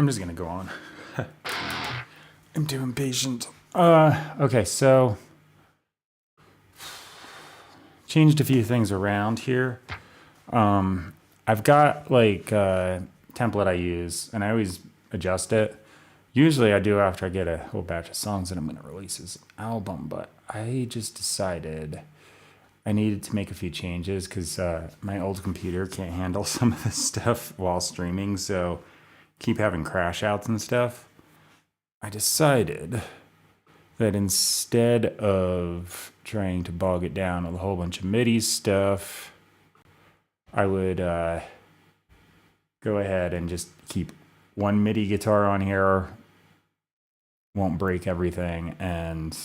I'm just gonna go on. I'm too impatient. Okay, so changed a few things around here. I've got like a template I use, and I always adjust it. Usually I do after I get a whole batch of songs that I'm going to release as an album, but I just decided I needed to make a few changes because my old computer can't handle some of this stuff while streaming, so keep having crash outs and stuff. I decided that instead of trying to bog it down with a whole bunch of MIDI stuff, I would go ahead and just keep one MIDI guitar on here, won't break everything, and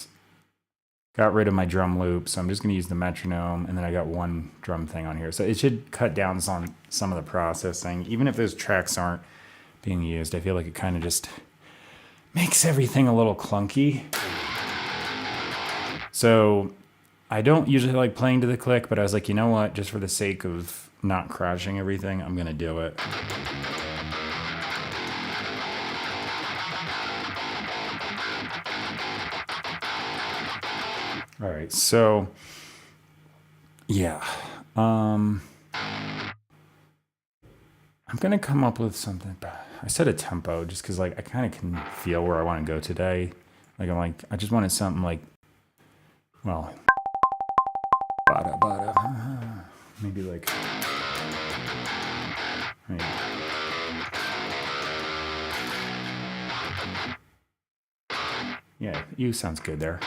got rid of my drum loop. So I'm just going to use the metronome, and then I got one drum thing on here. So it should cut down on some of the processing. Even if those tracks aren't being used, I feel like it kind of just makes everything a little clunky. So I don't usually like playing to the click, but I was like, you know what? Just for the sake of not crashing everything, I'm going to do it. All right, so yeah, I'm gonna come up with something. I set a tempo just because like I kind of can feel where I want to go today. Like I just wanted something like, well, maybe like, yeah, you sounds good there.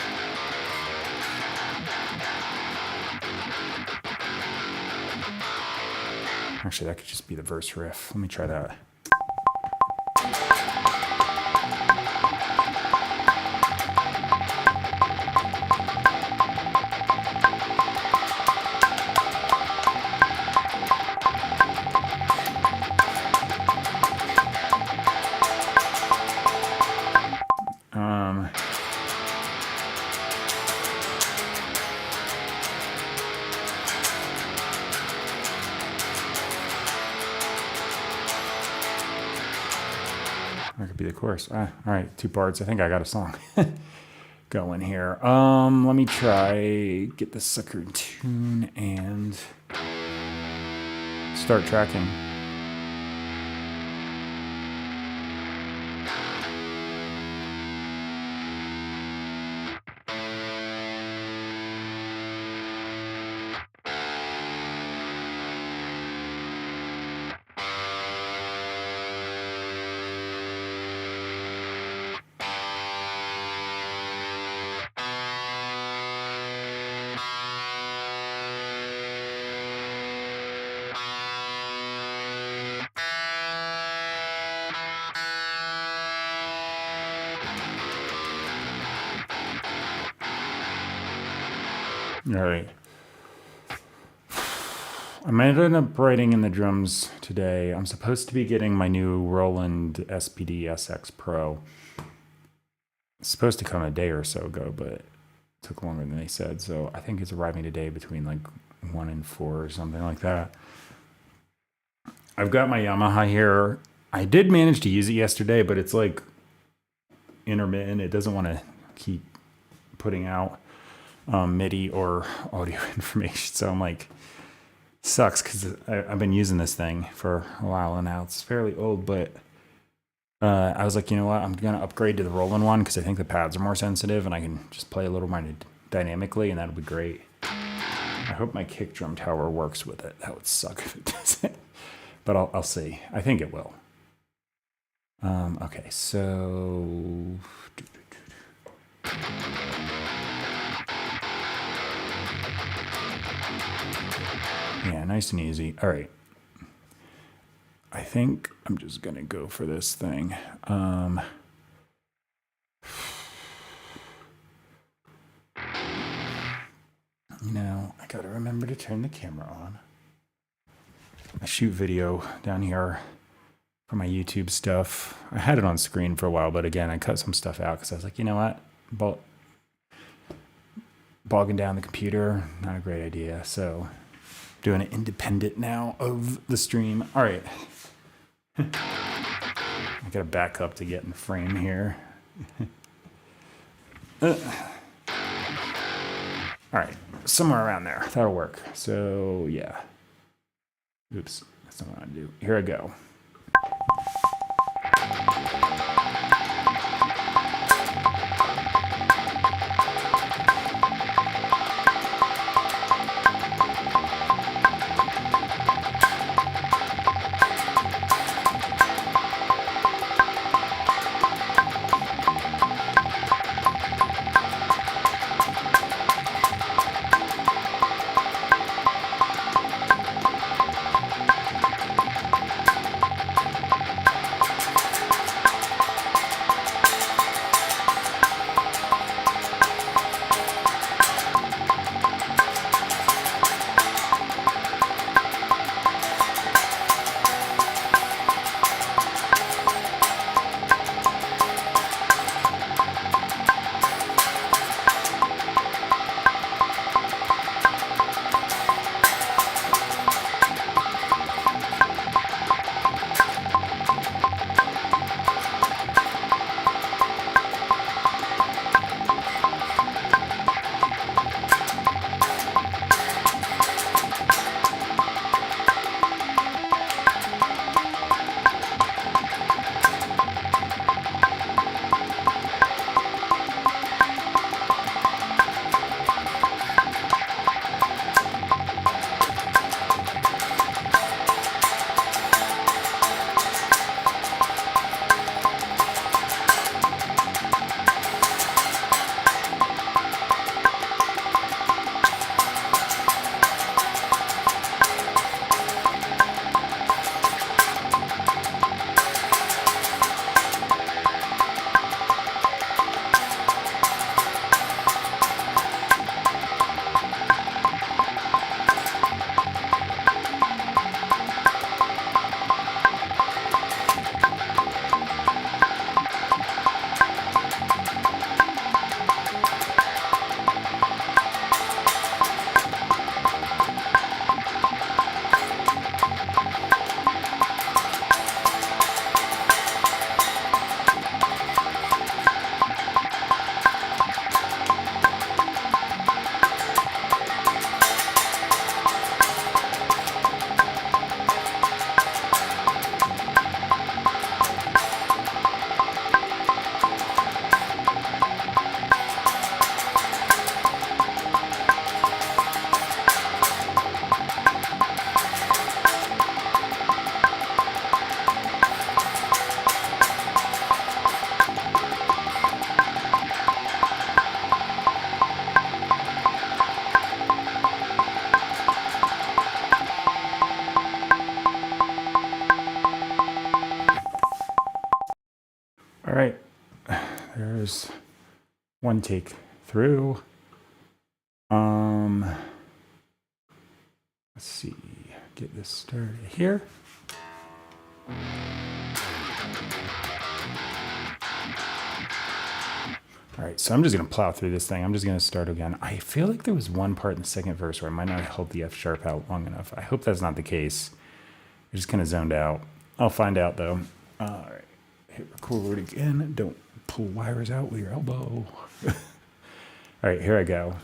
Actually, that could just be the verse riff. Let me try that. That could be the chorus. All right, 2 parts. I think I got a song going here. Let me try get this sucker in tune and start tracking. All right. I might end up writing in the drums today. I'm supposed to be getting my new Roland SPD SX Pro. It's supposed to come a day or so ago, but it took longer than they said. So I think it's arriving today between like 1 and 4 or something like that. I've got my Yamaha here. I did manage to use it yesterday, but it's like intermittent. It doesn't want to keep putting out MIDI or audio information. So I'm like, sucks because I've been using this thing for a while and now it's fairly old, but I was like, you know what? I'm going to upgrade to the Roland one because I think the pads are more sensitive and I can just play a little more dynamically and that'll be great. I hope my kick drum tower works with it. That would suck if it doesn't, but I'll see. I think it will. Okay, so... Yeah, nice and easy. All right. I think I'm just going to go for this thing. You know, I got to remember to turn the camera on. I shoot video down here for my YouTube stuff. I had it on screen for a while, but again, I cut some stuff out because I was like, you know what? Bogging down the computer, not a great idea. So doing it independent now of the stream. All right. I I gotta back up to get in frame here. All right, somewhere around there. That'll work. So yeah. Oops, that's not what I want to do. Here I go. All right, there's one take through. Let's see, get this started here. All right, so I'm just gonna plow through this thing. I'm just gonna start again. I feel like there was one part in the second verse where I might not have held the F sharp out long enough. I hope that's not the case. I just kind of zoned out. I'll find out though. All right, hit record again. Don't pull wires out with your elbow. All right, here I go.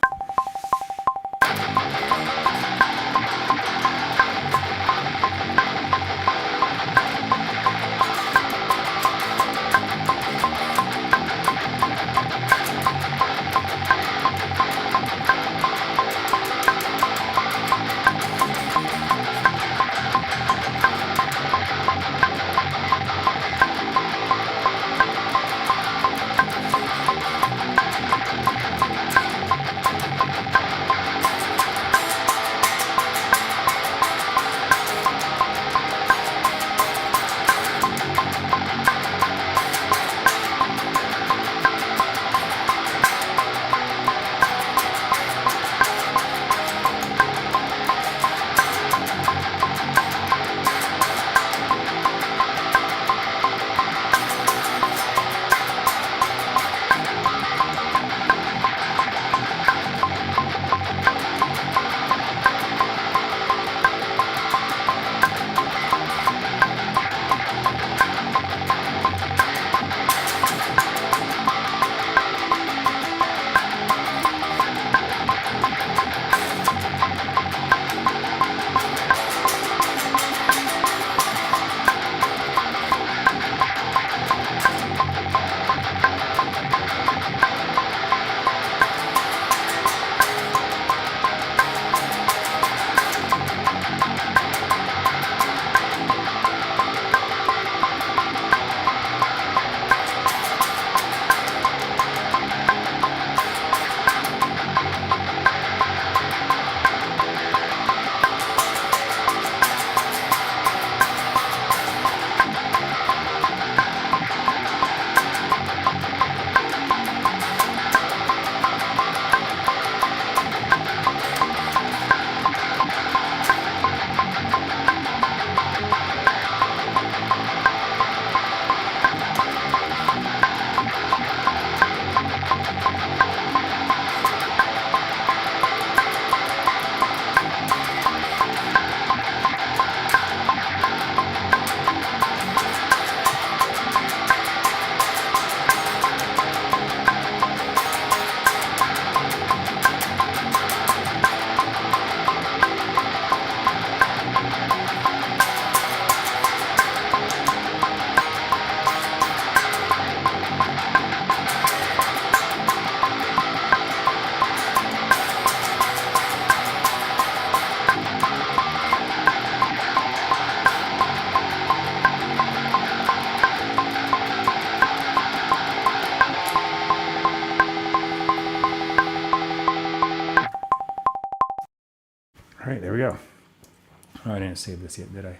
have saved this yet, did I?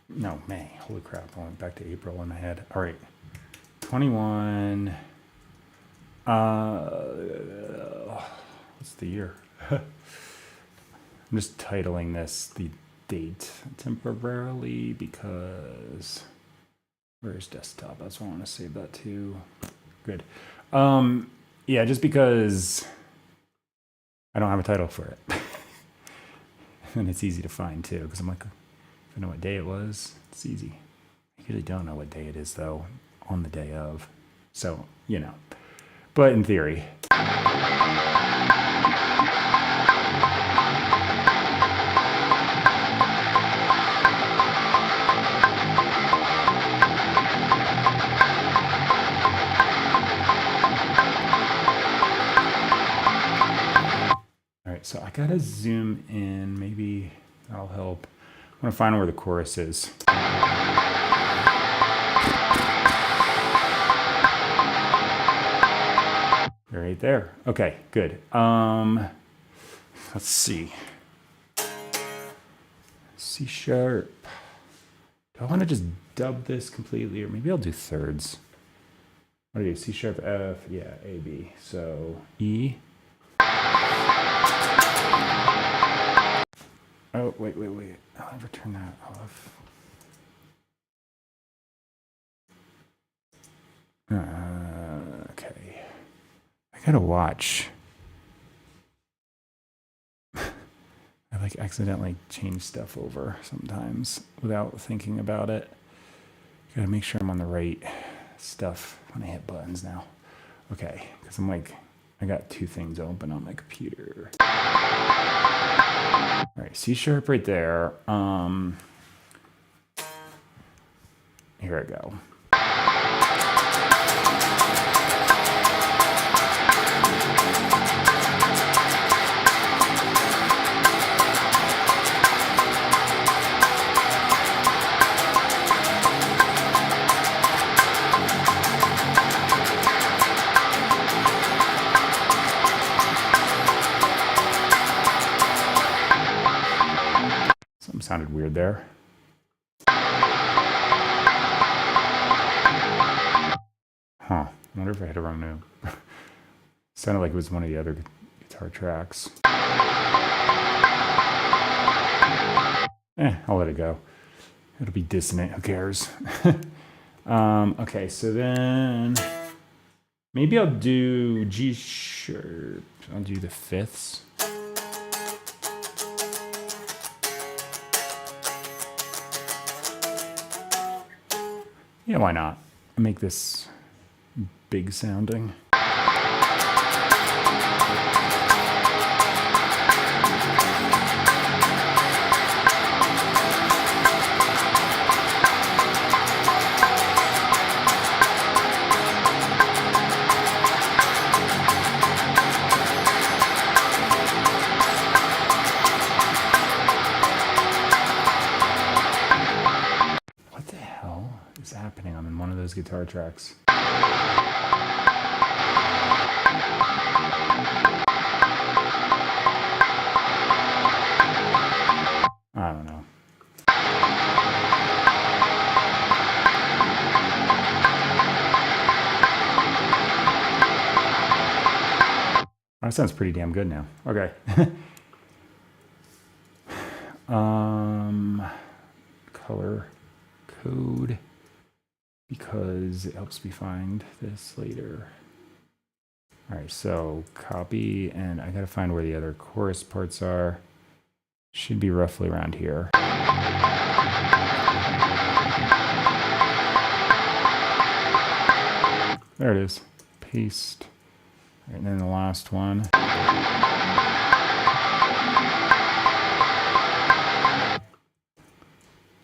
No, May. Holy crap, I went back to April in my head. All right. 21. What's the year? I'm just titling this the date temporarily because where's desktop? That's what I want to save that to. Good. Yeah, just because I don't have a title for it. And it's easy to find too, because I'm like, if I know what day it was, it's easy. I usually don't know what day it is though, on the day of. So, you know. But in theory. So I gotta zoom in, maybe that'll help. I wanna find where the chorus is. Right there. Okay, good. Let's see. C sharp. Do I wanna just dub this completely, or maybe I'll do thirds. What do I do? C sharp, F, yeah, A, B. So E. Oh, wait. I'll never turn that off. Okay. I gotta watch. I like accidentally change stuff over sometimes without thinking about it. Gotta make sure I'm on the right stuff when I hit buttons now. Okay, because I'm like, I got two things open on my computer. All right, C sharp right there. Here I go. Sounded weird there. Huh. I wonder if I hit a wrong note. Sounded like it was one of the other guitar tracks. I'll let it go. It'll be dissonant. Who cares? Okay, so then maybe I'll do G sharp. I'll do the fifths. Yeah, why not? Make this big sounding. Happening on one of those guitar tracks. I don't know. That sounds pretty damn good now. Okay. Color code, because it helps me find this later. All right, so copy, and I gotta find where the other chorus parts are. Should be roughly around here. There it is. Paste. All right, and then the last one.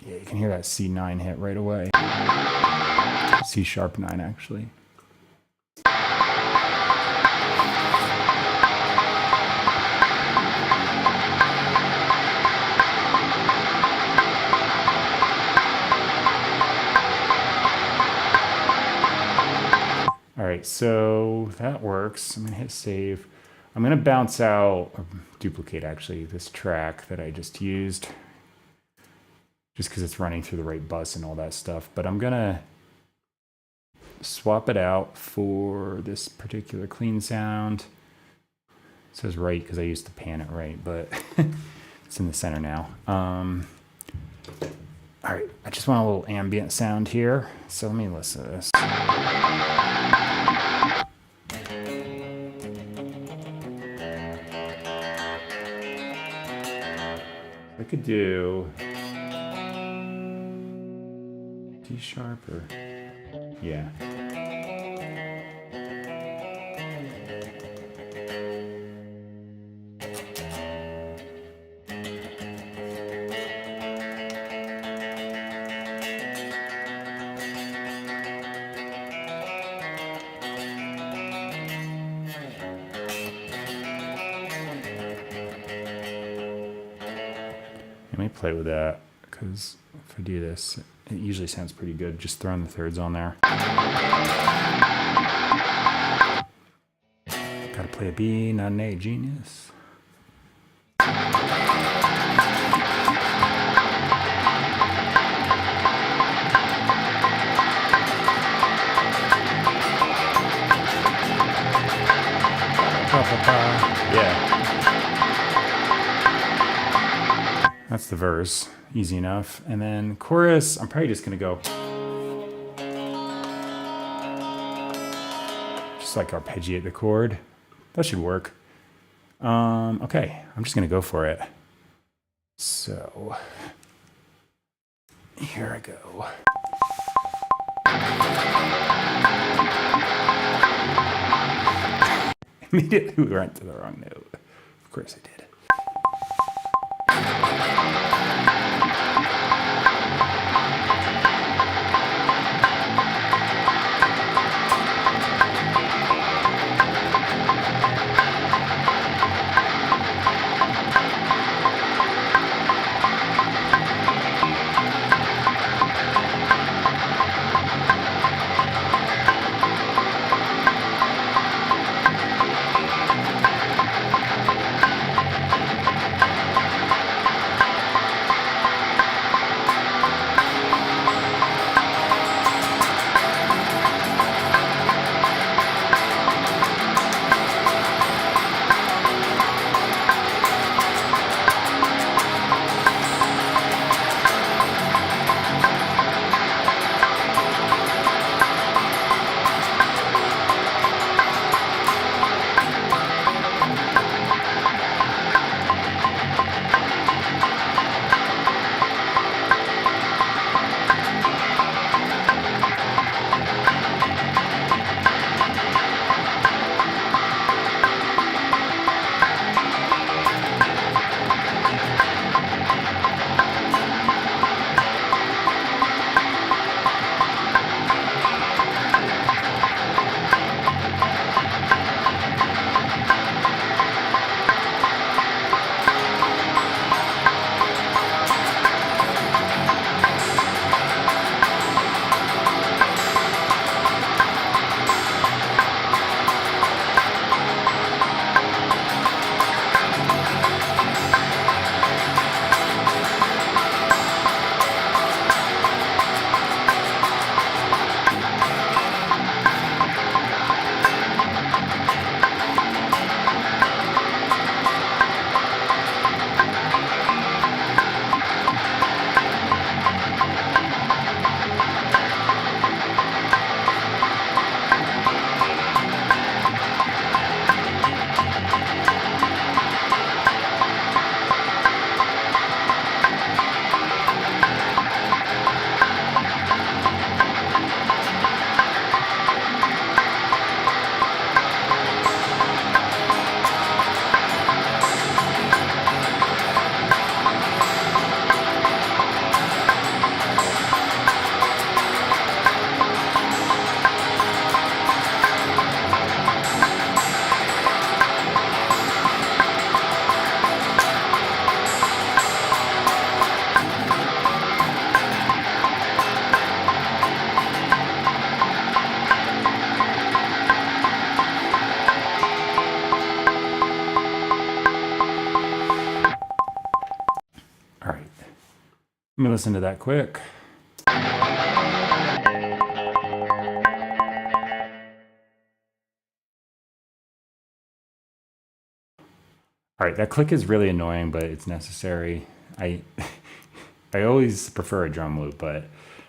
Yeah, you can hear that C9 hit right away. C sharp 9, actually. All right, so that works. I'm gonna hit save. I'm gonna bounce out, or duplicate actually, this track that I just used. just because it's running through the right bus and all that stuff. But I'm gonna swap it out for this particular clean sound. It says right because I used to pan it right, but it's in the center now. All right, I just want a little ambient sound here. So let me listen to this. I could do D sharp or, yeah. Let me play with that, because if I do this, it usually sounds pretty good, just throwing the thirds on there. Gotta play a B, not an A, genius. Yeah. That's the verse, easy enough. And then chorus, I'm probably just gonna go. Just like arpeggiate the chord. That should work. Okay, I'm just gonna go for it. So, here I go. Immediately we went to the wrong note. Of course I did. Let me listen to that quick. All right, that click is really annoying, but it's necessary. I always prefer a drum loop, but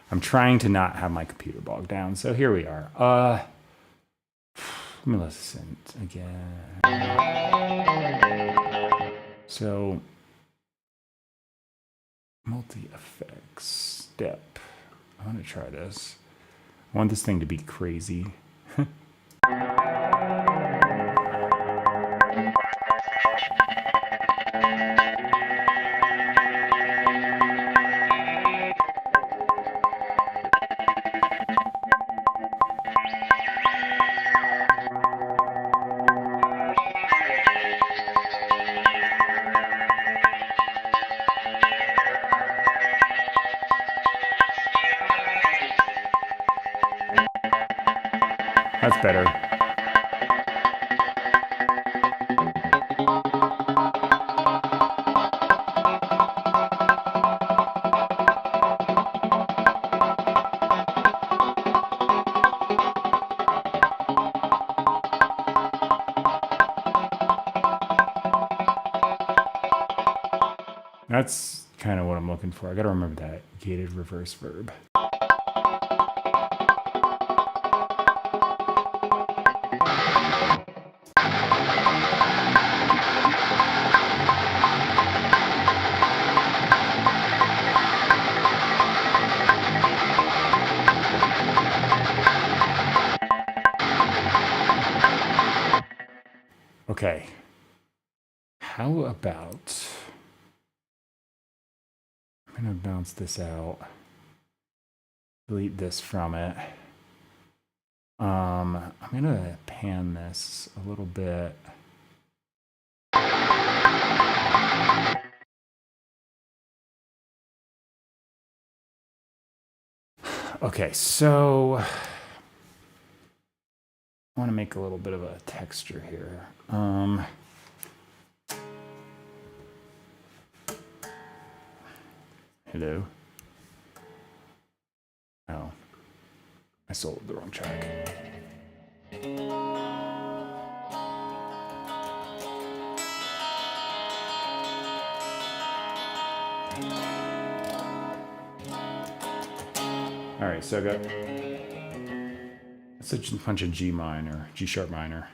I'm trying to not have my computer bogged down. So here we are. Let me listen again. So multi-effects step. I want to try this. I want this thing to be crazy. That's better. That's kind of what I'm looking for. I gotta remember that gated reverse verb. Okay. How about I'm going to bounce this out. Delete this from it. I'm going to pan this a little bit. Okay, so I want to make a little bit of a texture here. Hello. Oh, I sold the wrong track. All right, so I got it's a bunch of G minor, G sharp minor.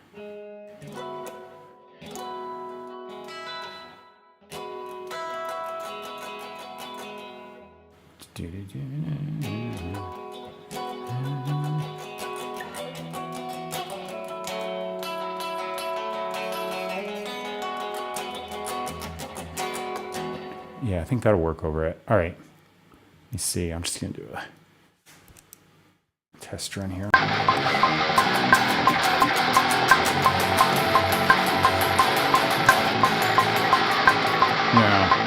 Yeah, I think that'll work over it. All right. Let me see. I'm just going to do a test run here. Yeah.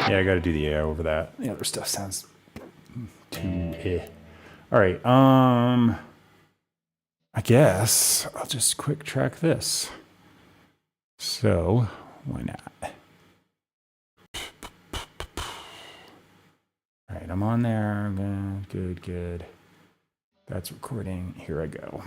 Yeah, I got to do the AI over that. The other stuff sounds too eh. All right. I guess I'll just quick track this. So why not? All right, I'm on there. Good, good. That's recording. Here I go.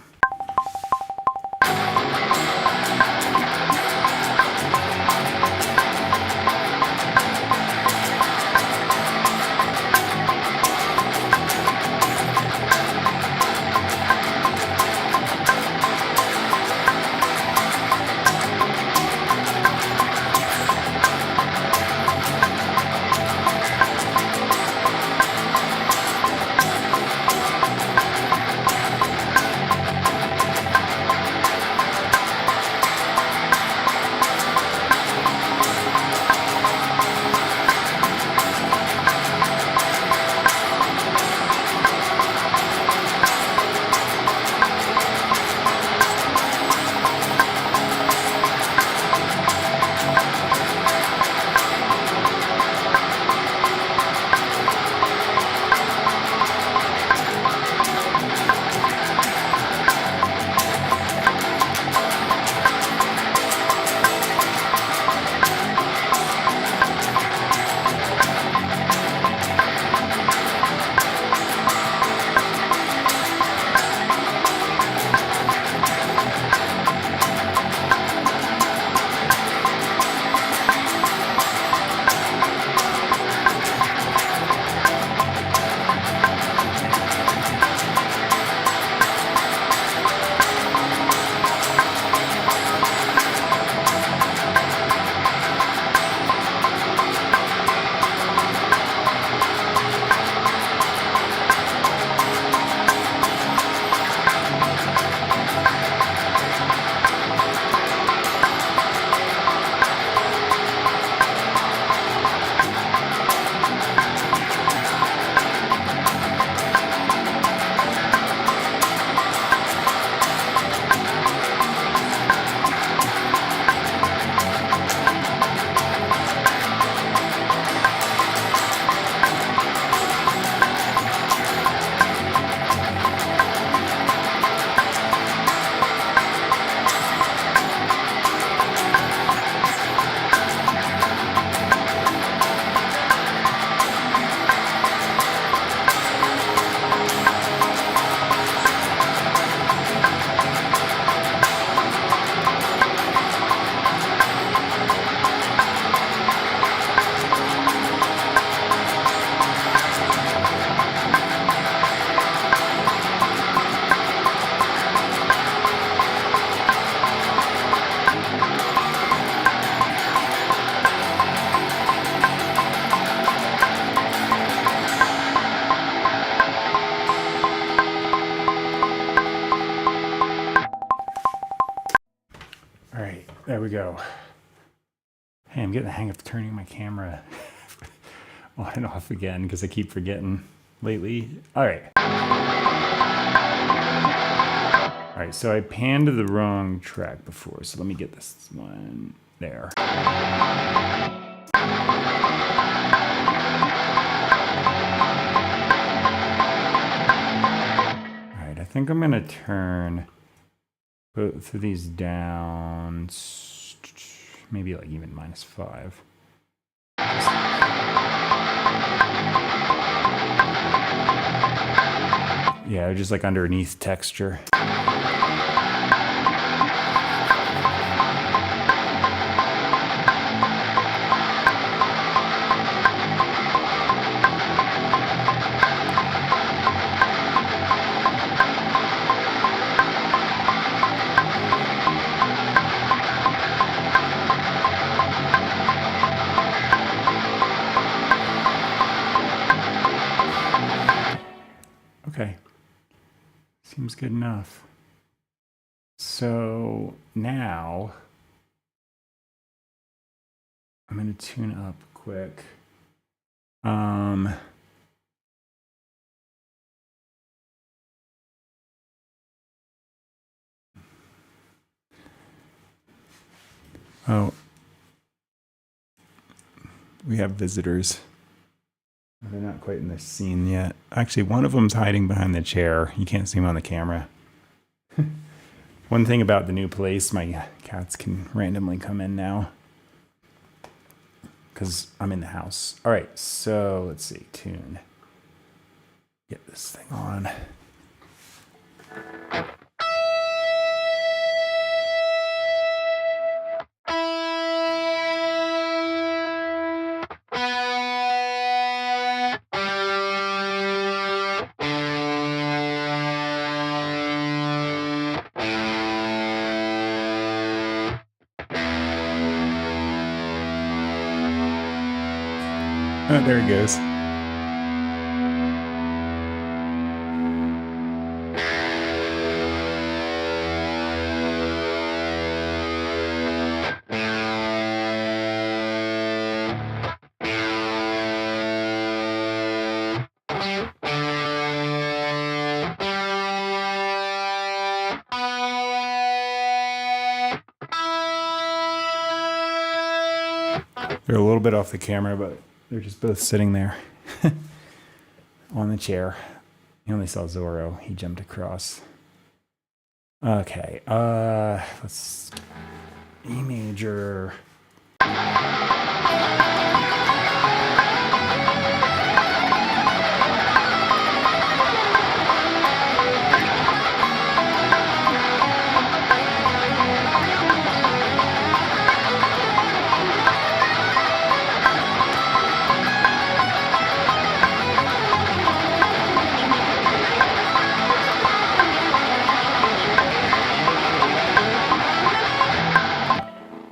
we go. Hey, I'm getting the hang of turning my camera on and off again because I keep forgetting lately. All right. All right, so I panned to the wrong track before, so let me get this one there. All right, I think I'm gonna turn both of these down, maybe like even -5. Yeah, just like underneath texture. Okay, seems good enough. So now I'm going to tune up quick. Oh, we have visitors. They're not quite in the scene yet. Actually, one of them's hiding behind the chair. You can't see him on the camera. One thing about the new place, my cats can randomly come in now because I'm in the house. All right, so let's see, tune. Get this thing on. Oh, there he goes. They're a little bit off the camera, but they're just both sitting there on the chair. You only saw Zorro. He jumped across. Okay. Let's E major.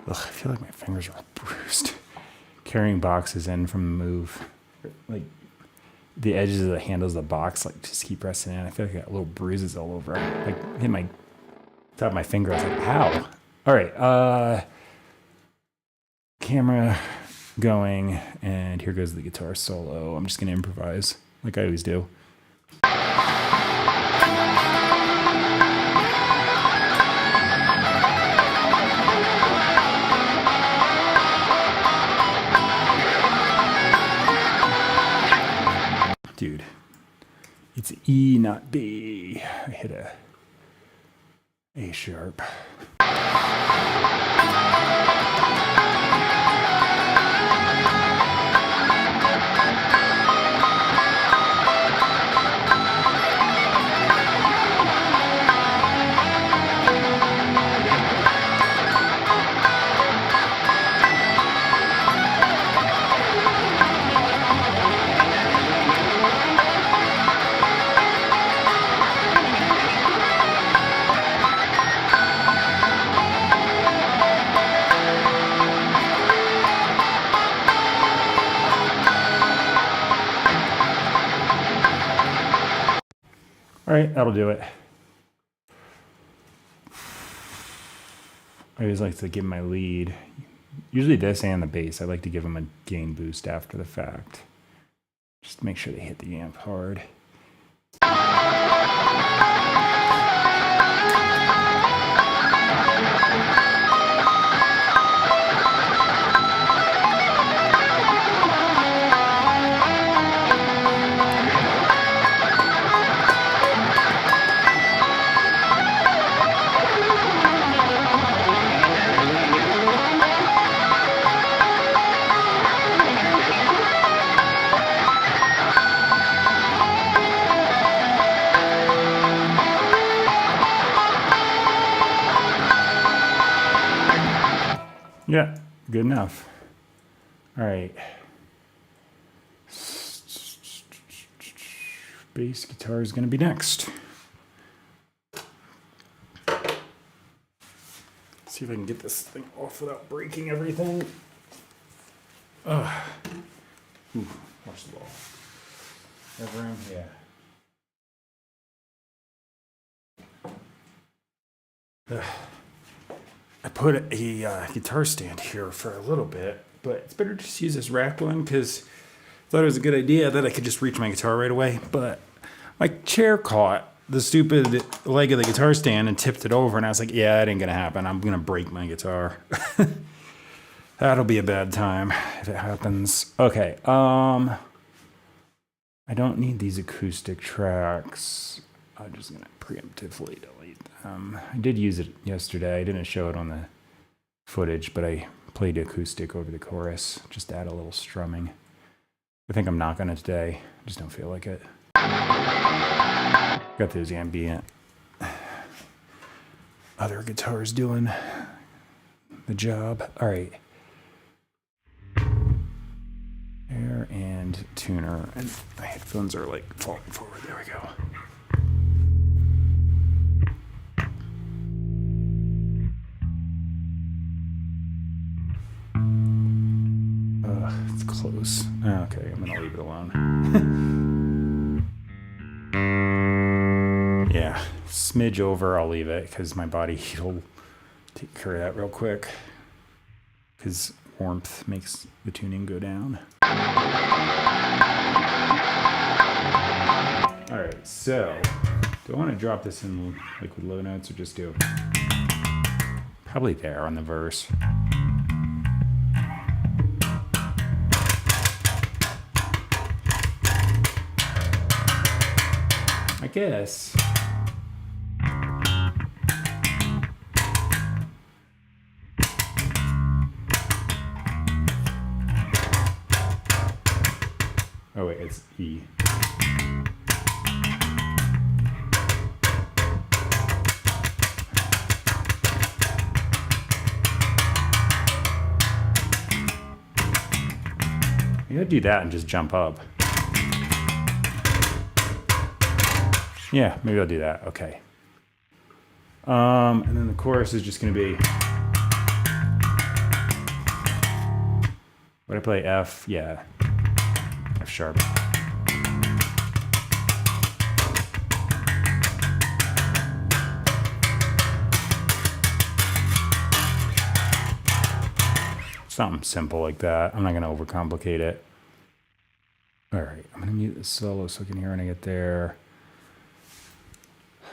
Ugh, I feel like my fingers are all bruised. Carrying boxes in from the move. Like, the edges of the handles of the box, like, just keep pressing in. I feel like I got little bruises all over. Like, hit my top of my finger. I was like, ow. All right, camera going, and here goes the guitar solo. I'm just gonna improvise, like I always do. Dude, it's E, not B. I hit A sharp. All right, that'll do it. I always like to give my lead. Usually this and the bass, I like to give them a gain boost after the fact. Just to make sure they hit the amp hard. Yeah, good enough. All right. Bass guitar is going to be next. See if I can get this thing off without breaking everything. Ugh. Ooh, watch the ball. Have room? Yeah. Ugh. I put a guitar stand here for a little bit, but it's better to just use this rack one because I thought it was a good idea that I could just reach my guitar right away. But my chair caught the stupid leg of the guitar stand and tipped it over, and I was like, yeah, that ain't gonna happen. I'm gonna break my guitar. That'll be a bad time if it happens. Okay, I don't need these acoustic tracks. I'm just gonna preemptively delete them. I did use it yesterday. I didn't show it on the footage, but I played acoustic over the chorus just to add a little strumming. I think I'm not gonna today. I just don't feel like it. Got those ambient other guitars doing the job. All right. Air and tuner. And my headphones are like falling forward. There we go. It's close. Okay, I'm gonna leave it alone. Yeah, smidge over, I'll leave it because my body heat will take care of that real quick. Because warmth makes the tuning go down. Alright, so do I want to drop this in liquid low notes or just do probably there on the verse? I guess. Oh wait, it's E. You gotta do that and just jump up. Yeah, maybe I'll do that. Okay. And then the chorus is just going to be. Would I play F? Yeah. F sharp. Something simple like that. I'm not going to overcomplicate it. All right, I'm going to mute the solo so I can hear when I get there.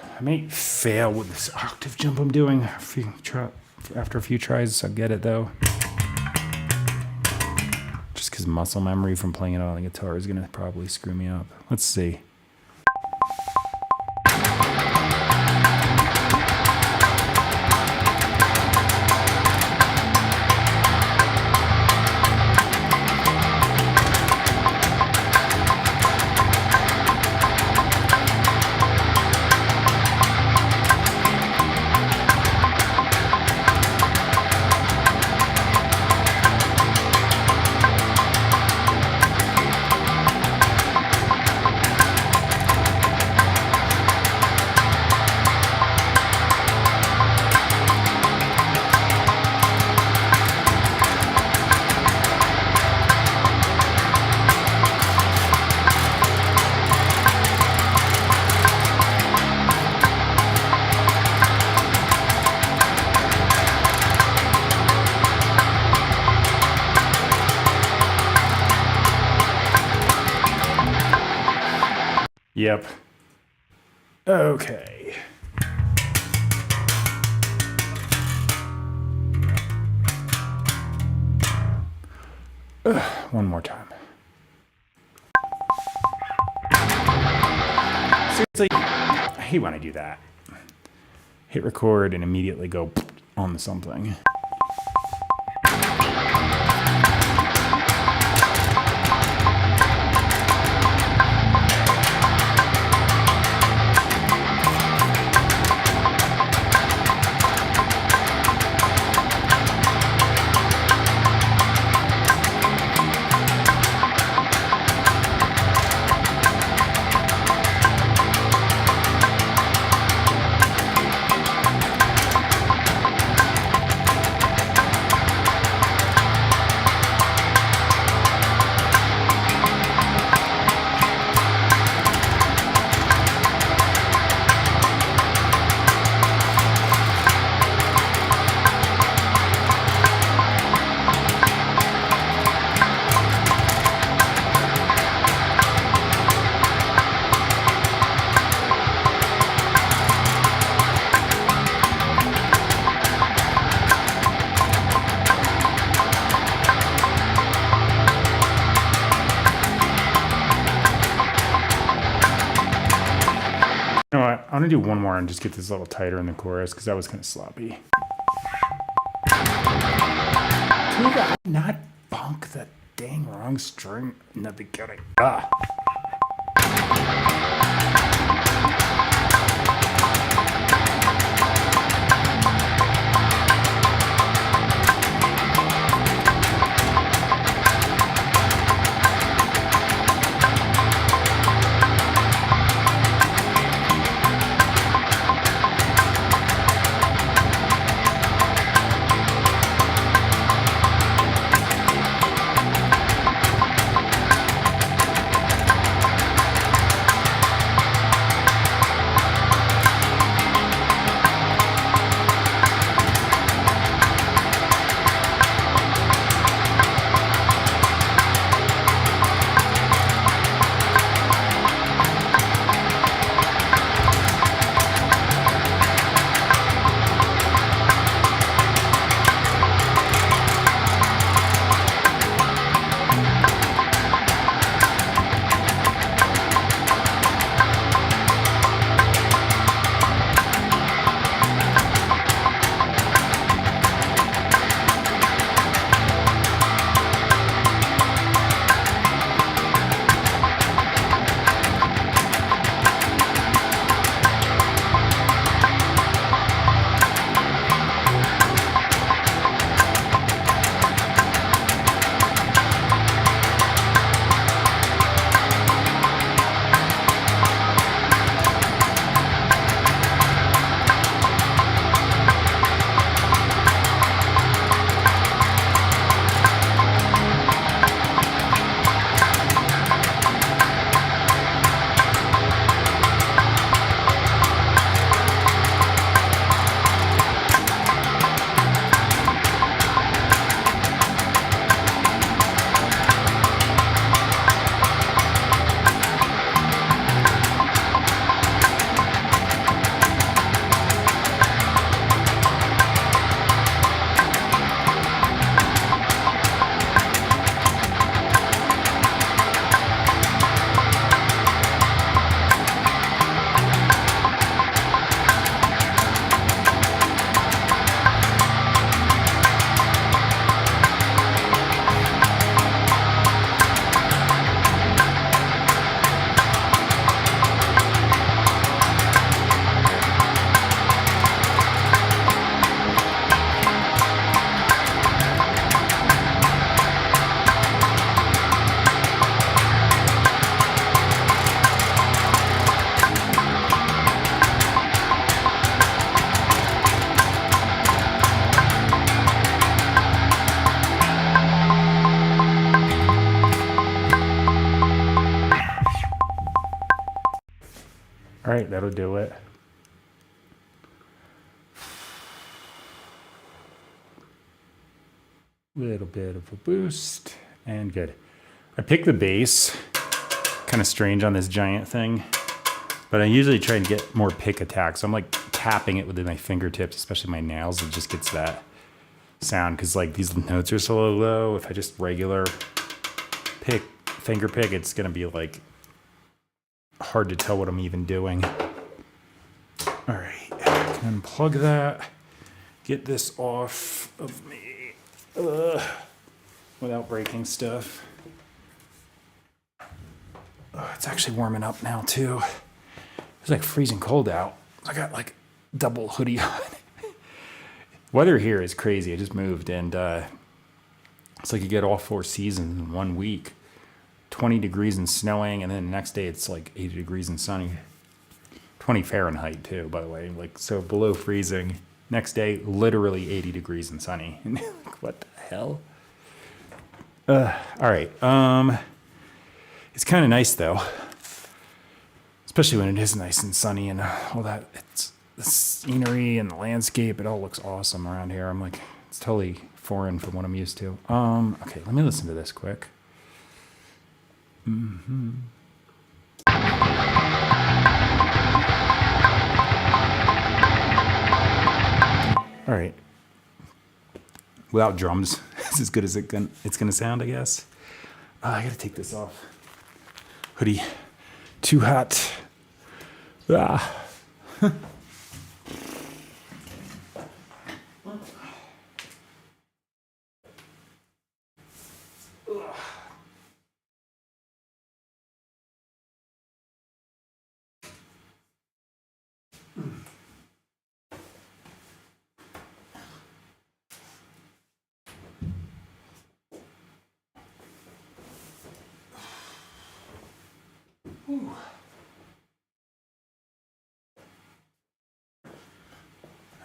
I may fail with this octave jump I'm doing. After a few tries, I'll get it though. Just because muscle memory from playing it on the guitar is going to probably screw me up. Let's see. Yep. Okay. One more time. Seriously, I hate when I do that. Hit record and immediately go on something. You know what? I'm gonna do one more and just get this a little tighter in the chorus because that was kind of sloppy. Can you guys not bonk the dang wrong string in the beginning? All right, that'll do it. Little bit of a boost and good. I picked the bass, kind of strange on this giant thing. But I usually try and get more pick attacks. So I'm like tapping it with my fingertips, especially my nails. It just gets that sound because like these notes are so low. If I just regular finger pick, it's gonna be like hard to tell what I'm even doing. All right, I can unplug that. Get this off of me without breaking stuff. Oh, it's actually warming up now too. It's like freezing cold out. I got like double hoodie on. Weather here is crazy. I just moved and it's like you get all 4 seasons in 1 week. 20 degrees and snowing, and then the next day it's like 80 degrees and sunny. 20 Fahrenheit too, by the way. Like so below freezing. Next day, literally 80 degrees and sunny. Like, what the hell? All right. It's kind of nice though, especially when it is nice and sunny and all that. It's the scenery and the landscape. It all looks awesome around here. I'm like, it's totally foreign from what I'm used to. Okay, let me listen to this quick. All right. Without drums, it's as good as it's gonna sound, I guess. I gotta take this off. Hoodie, too hot.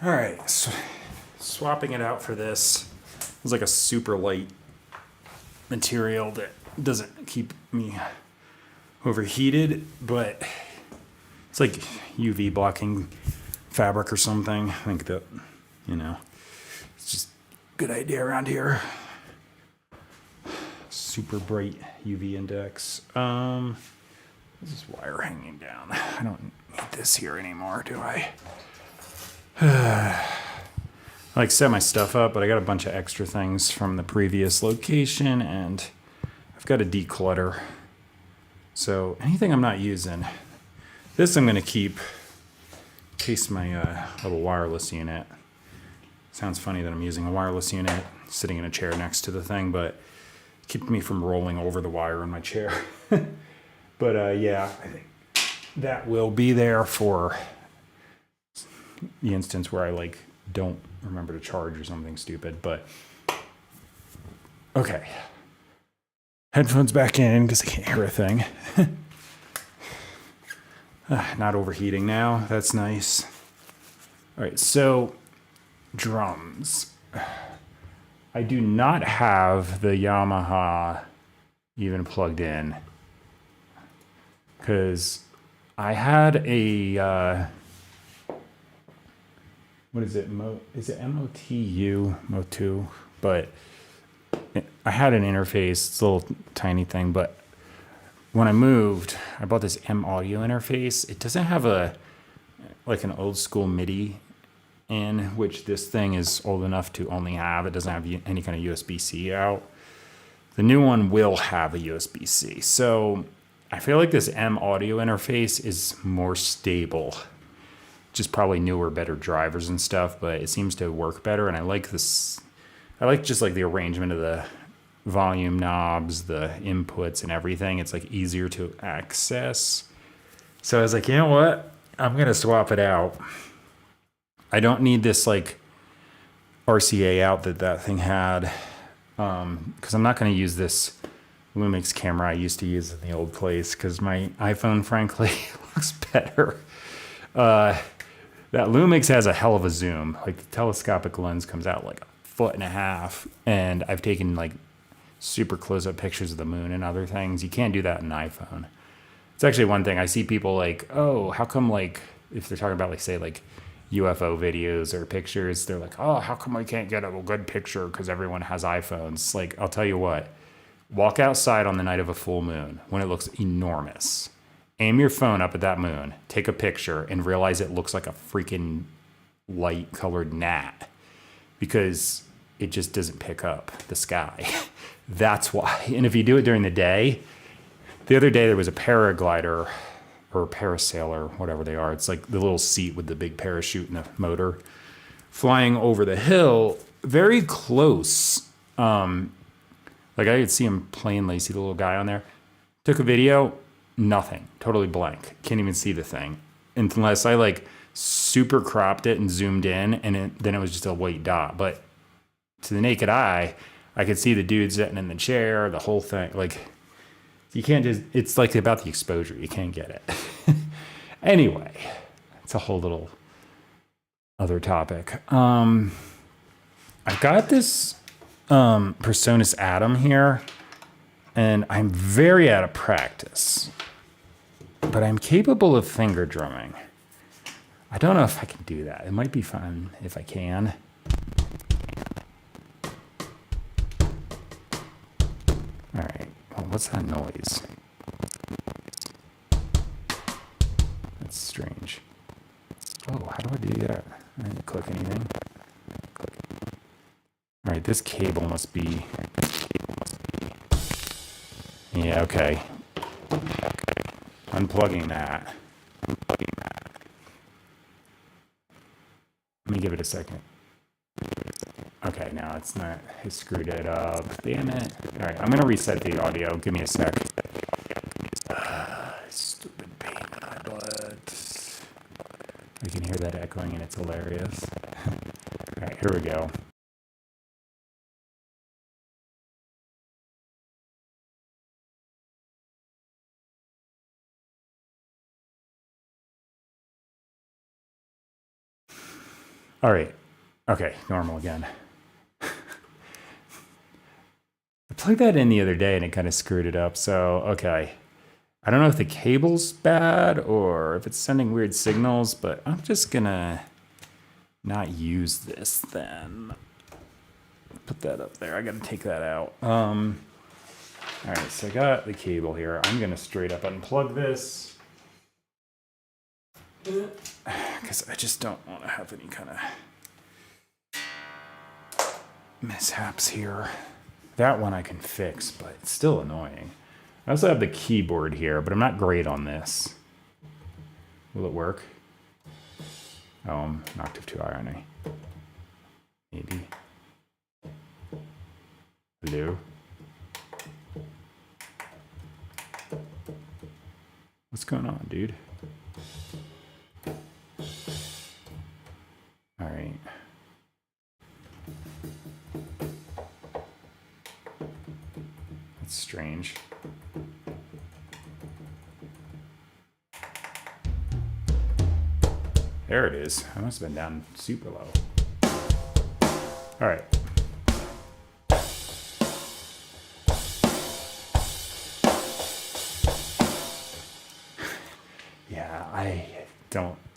All right, so swapping it out for this. It's like a super light material that doesn't keep me overheated, but it's like UV blocking fabric or something. I think that, it's just a good idea around here. Super bright UV index. This is wire hanging down. I don't need this here anymore, do I? I like set my stuff up, but I got a bunch of extra things from the previous location and I've got to declutter. So anything I'm not using, this I'm going to keep in case my little wireless unit. Sounds funny that I'm using a wireless unit sitting in a chair next to the thing, but keep me from rolling over the wire in my chair. But yeah, I think that will be there for the instance where I like don't remember to charge or something stupid. But okay, headphones back in because I can't hear a thing. Not overheating now. That's nice. All right, so drums. I do not have the Yamaha even plugged in because I had a what is it? Is it MOTU? Motu? But I had an interface. It's a little tiny thing, but when I moved, I bought this M Audio interface. It doesn't have like an old school MIDI in, which this thing is old enough to only have. It doesn't have any kind of USB-C out. The new one will have a USB-C. So I feel like this M Audio interface is more stable. Just probably newer, better drivers and stuff, but it seems to work better. And I like this. I like just like the arrangement of the volume knobs, the inputs and everything. It's like easier to access. So I was like, you know what? I'm going to swap it out. I don't need this like RCA out that thing had. Because I'm not going to use this Lumix camera I used to use in the old place because my iPhone, frankly, looks better. That Lumix has a hell of a zoom. Like the telescopic lens comes out like 1.5 feet, and I've taken like super close-up pictures of the moon and other things. You can't do that in an iPhone. It's actually one thing I see people like, oh, how come like if they're talking about like say like UFO videos or pictures, they're like, oh, how come I can't get a good picture because everyone has iPhones? Like, I'll tell you what, walk outside on the night of a full moon when it looks enormous aim your phone up at that moon, take a picture, and realize it looks like a freaking light colored gnat because it just doesn't pick up the sky. That's why. And if you do it during the day, the other day there was a paraglider or parasailer, whatever they are. It's like the little seat with the big parachute and the motor flying over the hill very close. Like I could see him plainly, see the little guy on there. Took a video, nothing, totally blank. Can't even see the thing unless I like super cropped it and zoomed in, and then it was just a white dot. But to the naked eye, I could see the dude sitting in the chair, the whole thing. Like you can't just, it's like about the exposure. You can't get it. Anyway, it's a whole little other topic. I've got this Presonus Atom here, and I'm very out of practice, but I'm capable of finger drumming. I don't know if I can do that. It might be fun if I can. All right, well, what's that noise? That's strange. Oh, how do I do that? I didn't click anything. Click. All right, this cable must be. Yeah, okay. Unplugging that. Let me give it a second. Okay, now it's not. I screwed it up. Damn it. All right, I'm going to reset the audio. Give me a sec. Stupid pain in my butt. I can hear that echoing and it's hilarious. All right, here we go. All right. Okay, normal again. I plugged that in the other day and it kind of screwed it up. So, okay. I don't know if the cable's bad or if it's sending weird signals, but I'm just gonna not use this then. Put that up there. I gotta take that out. All right, so I got the cable here. I'm gonna straight up unplug this because I just don't want to have any kind of mishaps here. That one I can fix, but it's still annoying. I also have the keyboard here, but I'm not great on this. Will it work? Oh, I'm an octave too high, aren't I? Maybe. Hello? What's going on, dude? All right. That's strange. There it is. I must have been down super low. All right. Yeah,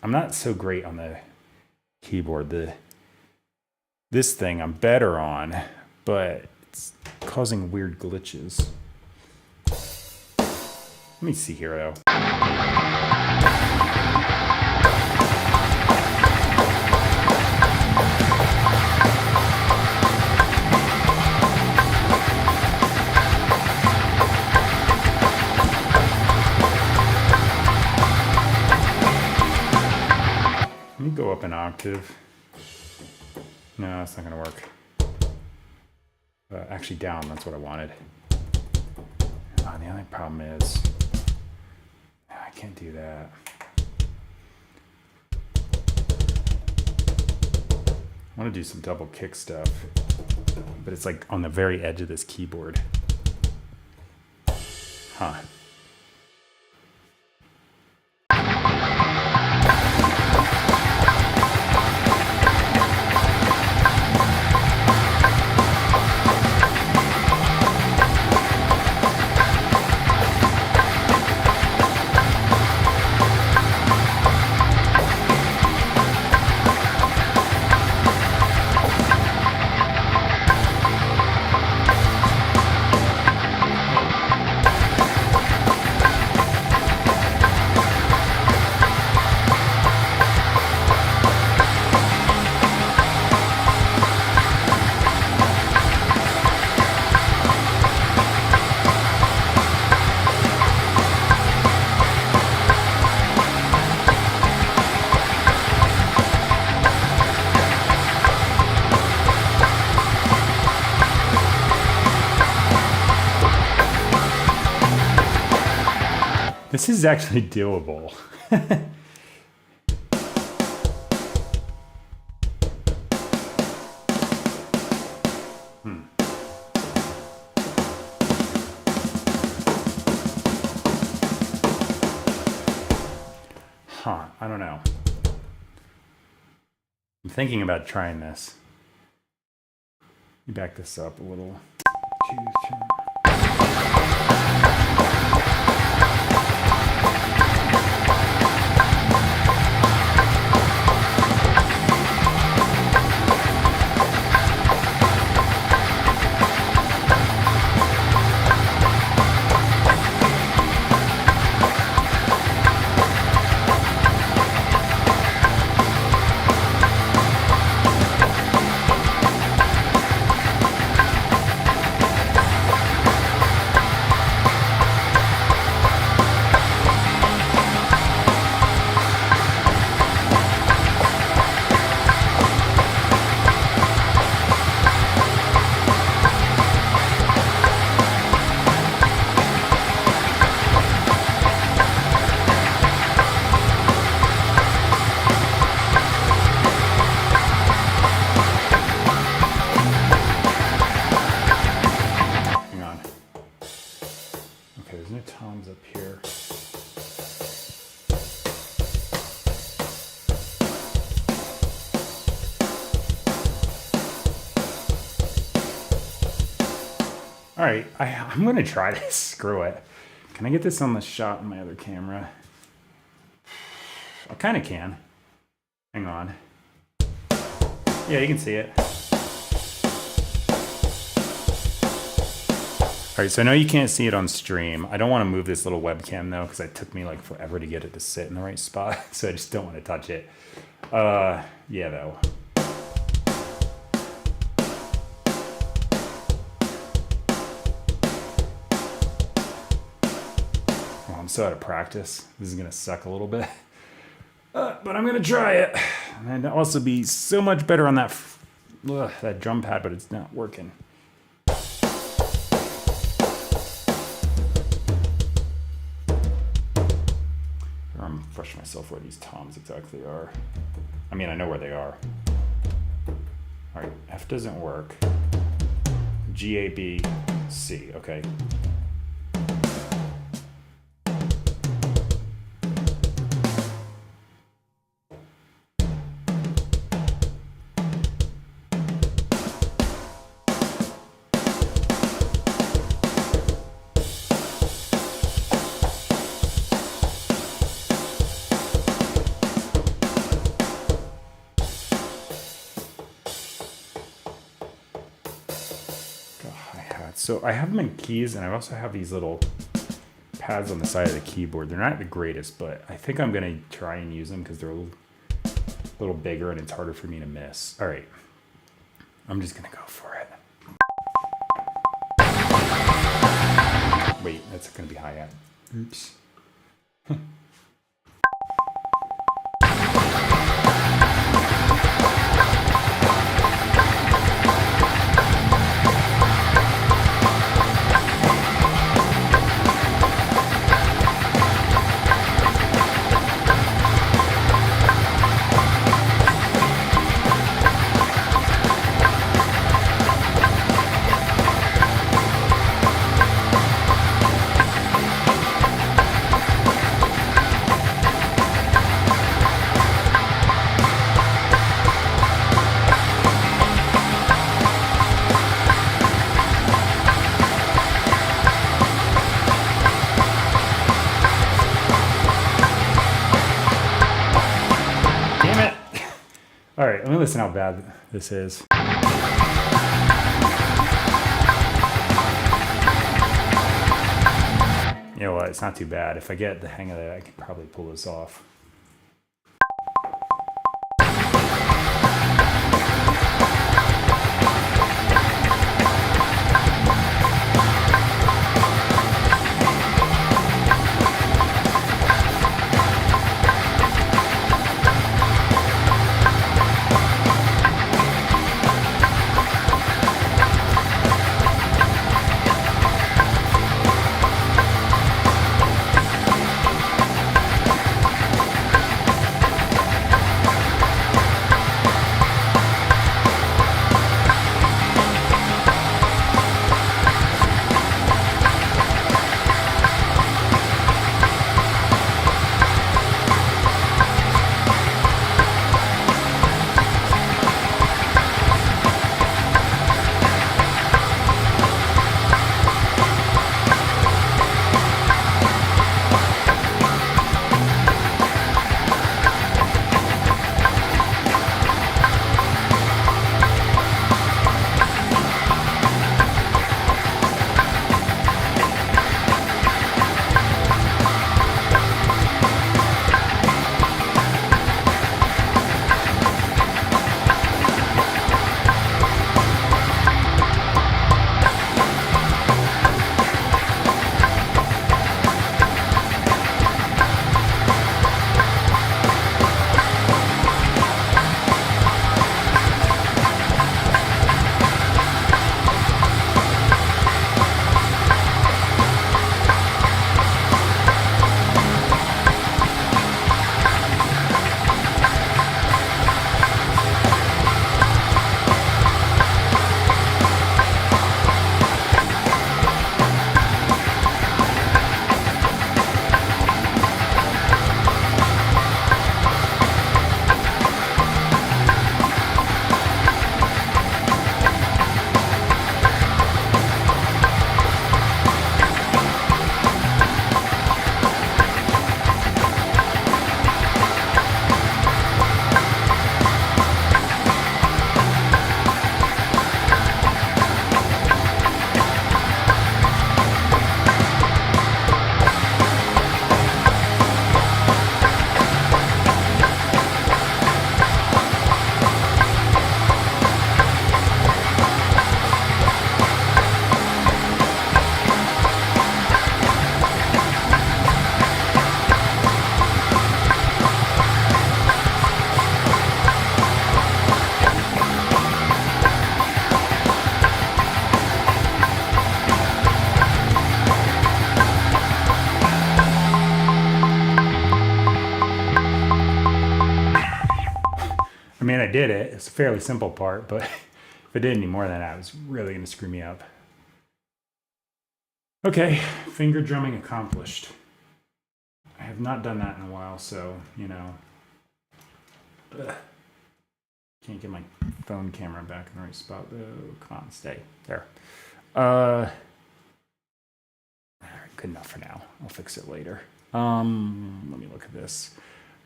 I'm not so great on the keyboard. This thing I'm better on, but it's causing weird glitches. Let me see here though. Let me go up an octave. No, it's not gonna work. Actually down, that's what I wanted. Oh, the only problem is, I can't do that. I wanna do some double kick stuff, but it's like on the very edge of this keyboard. Huh. This is actually doable. Huh, I don't know. I'm thinking about trying this. Let me back this up a little. 2, 3. All right, I'm gonna try this. Screw it. Can I get this on the shot on my other camera? I kind of can. Hang on. Yeah, you can see it. All right, so I know you can't see it on stream. I don't want to move this little webcam though, because it took me like forever to get it to sit in the right spot. So I just don't want to touch it. Yeah, though. I'm so out of practice. This is gonna suck a little bit, but I'm gonna try it. And also be so much better on that that drum pad, but it's not working. I'm refreshing myself where these toms exactly are. I mean, I know where they are. All right, F doesn't work. G, A, B, C. Okay. So I have them in keys, and I also have these little pads on the side of the keyboard. They're not the greatest, but I think I'm gonna try and use them because they're a little bigger and it's harder for me to miss. All right, I'm just gonna go for it. Wait, that's gonna be hi-hat. Oops. All right, let me listen how bad this is. You know what, it's not too bad. If I get the hang of it, I can probably pull this off. did it. It's a fairly simple part, but if I did any more than that, it was really going to screw me up. Okay, finger drumming accomplished. I have not done that in a while, so, you know. Ugh. Can't get my phone camera back in the right spot, though. Come on, stay. There. All right, good enough for now. I'll fix it later. Let me look at this.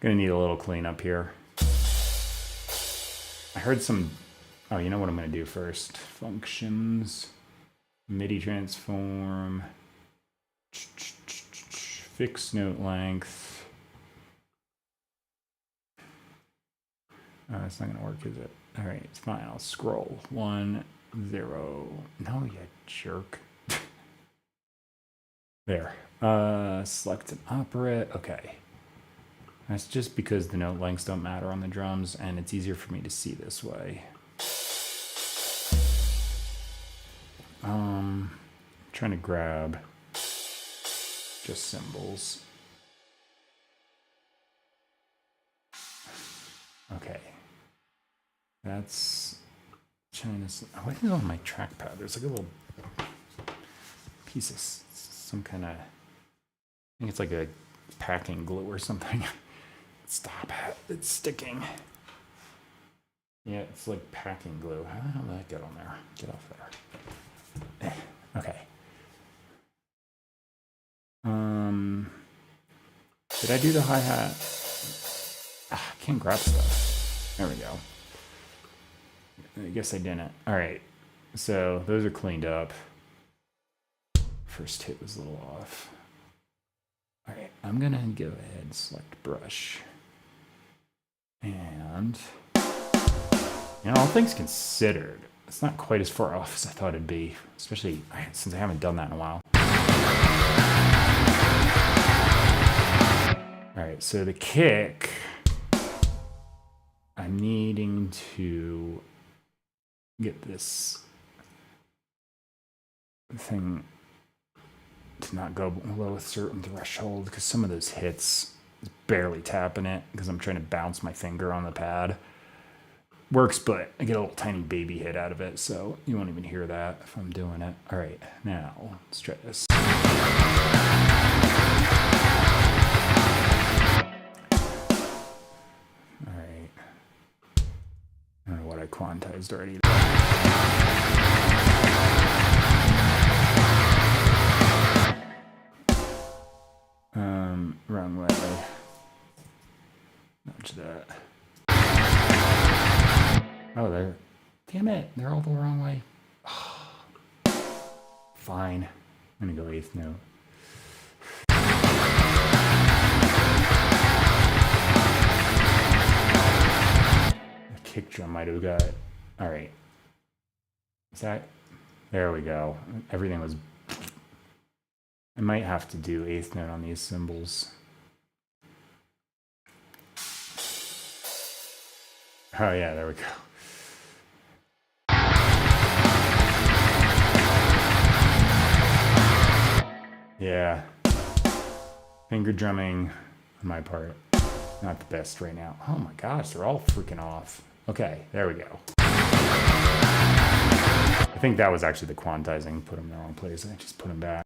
Gonna need a little cleanup here. I heard some, oh, you know what I'm gonna do first? Functions, MIDI transform, fixed note length. It's not gonna work, is it? All right, it's fine, I'll scroll. 1, 0, no, you jerk. There, select an operate, okay. That's just because the note lengths don't matter on the drums, and it's easier for me to see this way. Trying to grab just cymbals. Okay. That's China's. What is on my trackpad? There's like a little piece of some kind of, I think it's like a packing glue or something. Stop it, it's sticking. Yeah, it's like packing glue. How the hell did that get on there? Get off there. Okay. Did I do the hi-hat? I can't grab stuff. There we go. I guess I didn't. All right, so those are cleaned up. First hit was a little off. All right, I'm gonna go ahead and select brush. And, you know, all things considered, it's not quite as far off as I thought it'd be, especially since I haven't done that in a while. All right, so the kick, I'm needing to get this thing to not go below a certain threshold, because some of those hits is barely tapping it because I'm trying to bounce my finger on the pad. Works, but I get a little tiny baby hit out of it, so you won't even hear that if I'm doing it. All right, now let's try this. All right. I don't know what I quantized already. Wrong way. Nudge that. Oh, they're, damn it, they're all the wrong way. Oh, fine. I'm gonna go 8th note. The kick drum might have got it. All right. Is that, there we go. Everything was, I might have to do 8th note on these cymbals. Oh yeah, there we go. Yeah. Finger drumming on my part. Not the best right now. Oh my gosh, they're all freaking off. Okay, there we go. I think that was actually the quantizing. Put them in the wrong place. I just put them back.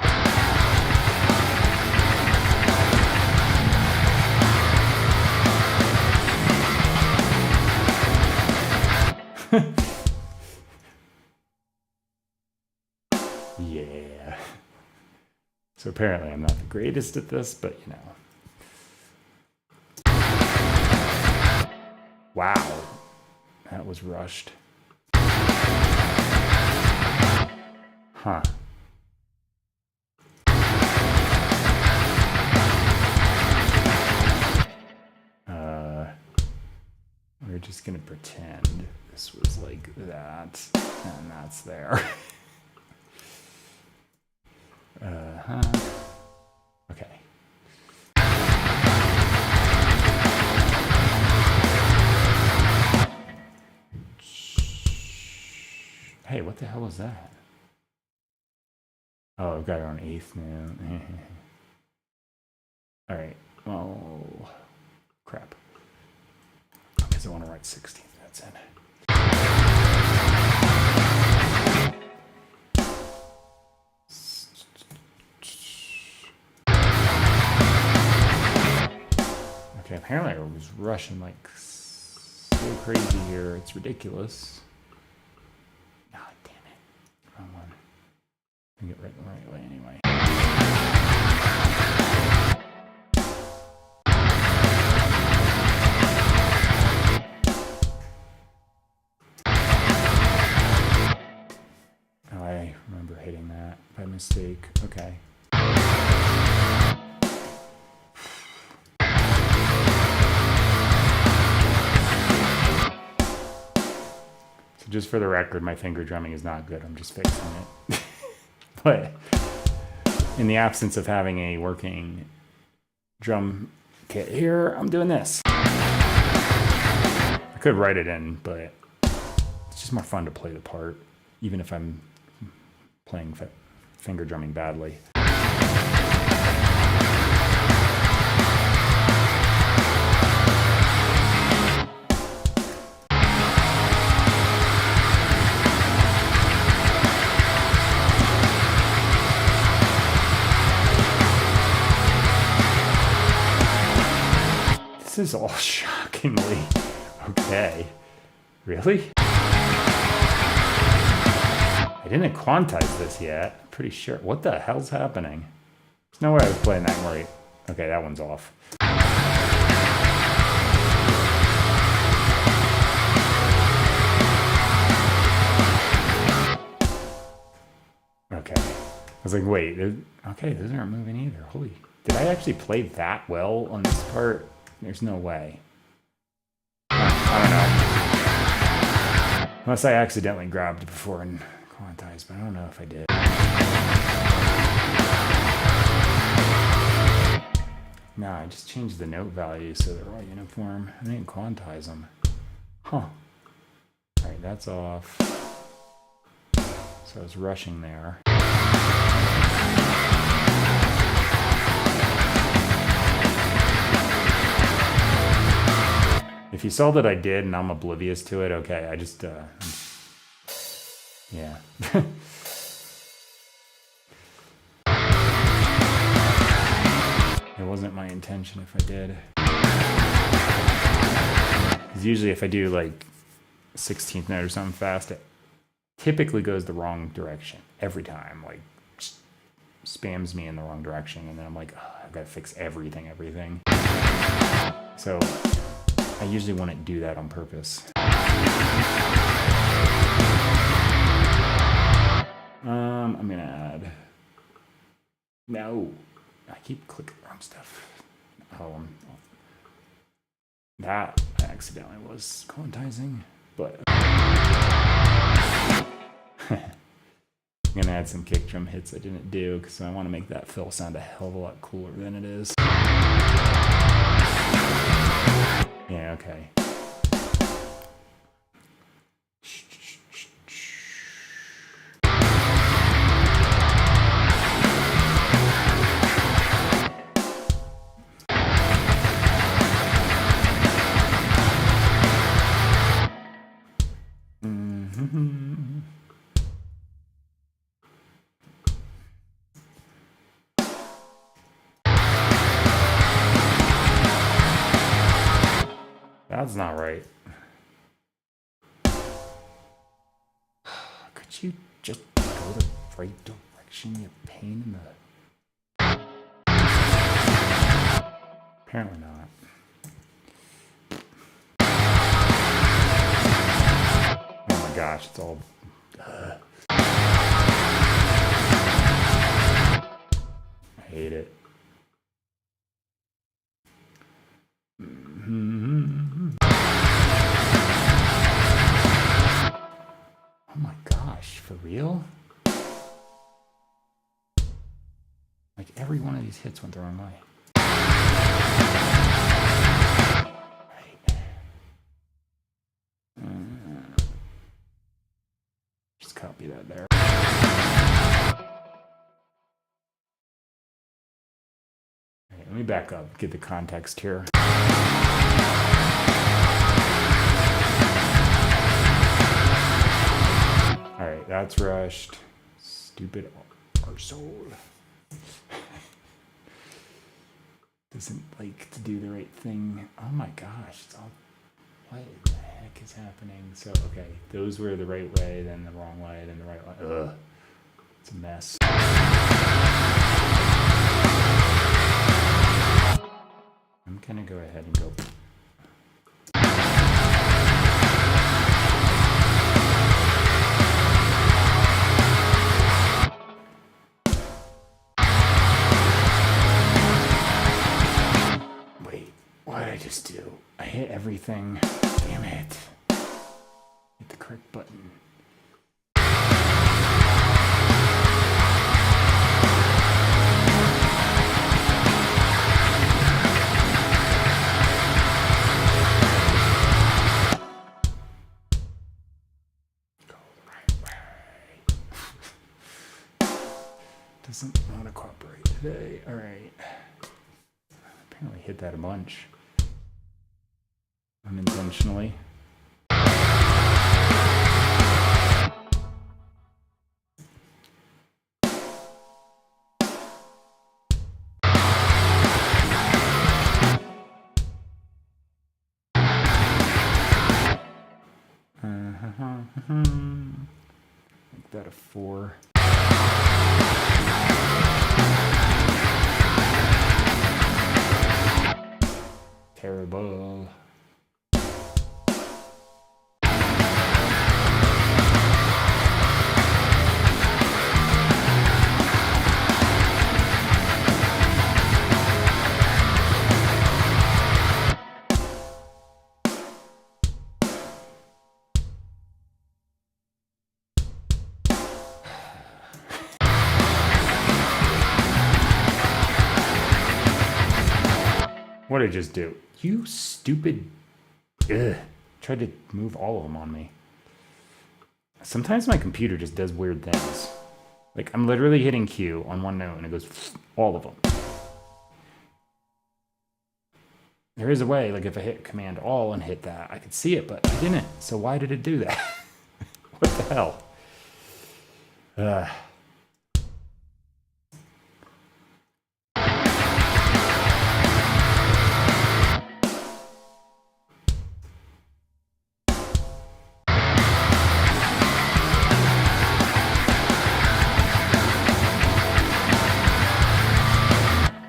Yeah. So apparently I'm not the greatest at this, but you know. Wow. That was rushed. Huh. We're just gonna pretend this was like that, and that's there. Okay. Hey, what the hell was that? Oh, I've got it on 8th now. All right. Oh, crap. Because I want to write 16th. that's in. Okay, apparently I was rushing like so crazy here. It's ridiculous. Oh, damn it. Wrong one. I get right the right way anyway. Oh, I remember hitting that by mistake. Okay. Just for the record, my finger drumming is not good. I'm just fixing it. But in the absence of having a working drum kit here, I'm doing this. I could write it in, but it's just more fun to play the part, even if I'm playing finger drumming badly. This is all shockingly okay. Really? I didn't quantize this yet. Pretty sure. What the hell's happening? There's no way I was playing that right. Okay, that one's off. Okay. I was like, wait. Okay, those aren't moving either. Holy. Did I actually play that well on this part? There's no way. I don't know. Unless I accidentally grabbed it before and quantized, but I don't know if I did. No, I just changed the note values so they're all uniform. I didn't quantize them. Huh. Alright, that's off. So I was rushing there. If you saw that I did and I'm oblivious to it, okay, I just, yeah. It wasn't my intention if I did. Because usually if I do like 16th note or something fast, it typically goes the wrong direction every time. Like, spams me in the wrong direction, and then I'm like, oh, I've got to fix everything. So I usually wouldn't do that on purpose. I'm gonna add. No, I keep clicking the wrong stuff. Oh, that accidentally was quantizing, but I'm gonna add some kick drum hits I didn't do because I want to make that fill sound a hell of a lot cooler than it is. Yeah, okay. That's not right. Could you just go the right direction, you pain in the... Apparently not. Oh my gosh, it's all... I hate it. Oh my gosh, for real? Like every one of these hits went the wrong way. Right. Just copy that there. Right, let me back up, get the context here. that's rushed. Stupid arsehole. Doesn't like to do the right thing. Oh my gosh, it's all... What the heck is happening? So, okay, those were the right way, then the wrong way, then the right way. Ugh. It's a mess. I'm gonna go ahead and go... Wait, what did I just do? I hit everything. Damn it. Hit the correct button. Doesn't want to cooperate today. All right. Apparently hit that a bunch. Unintentionally. Make that a 4. Terrible. What did I just do? You stupid... Ugh. Tried to move all of them on me. Sometimes my computer just does weird things. Like, I'm literally hitting Q on one note and it goes all of them. There is a way, like if I hit Command All and hit that, I could see it, but I didn't. So why did it do that? What the hell?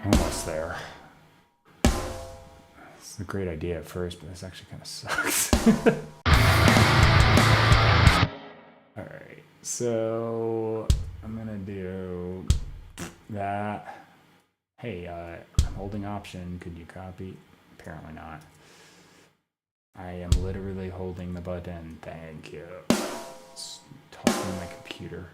Almost there. It's a great idea at first, but this actually kind of sucks. Alright, so I'm gonna do that. Hey, I'm holding Option. Could you copy? Apparently not. I am literally holding the button. Thank you. It's talking to my computer.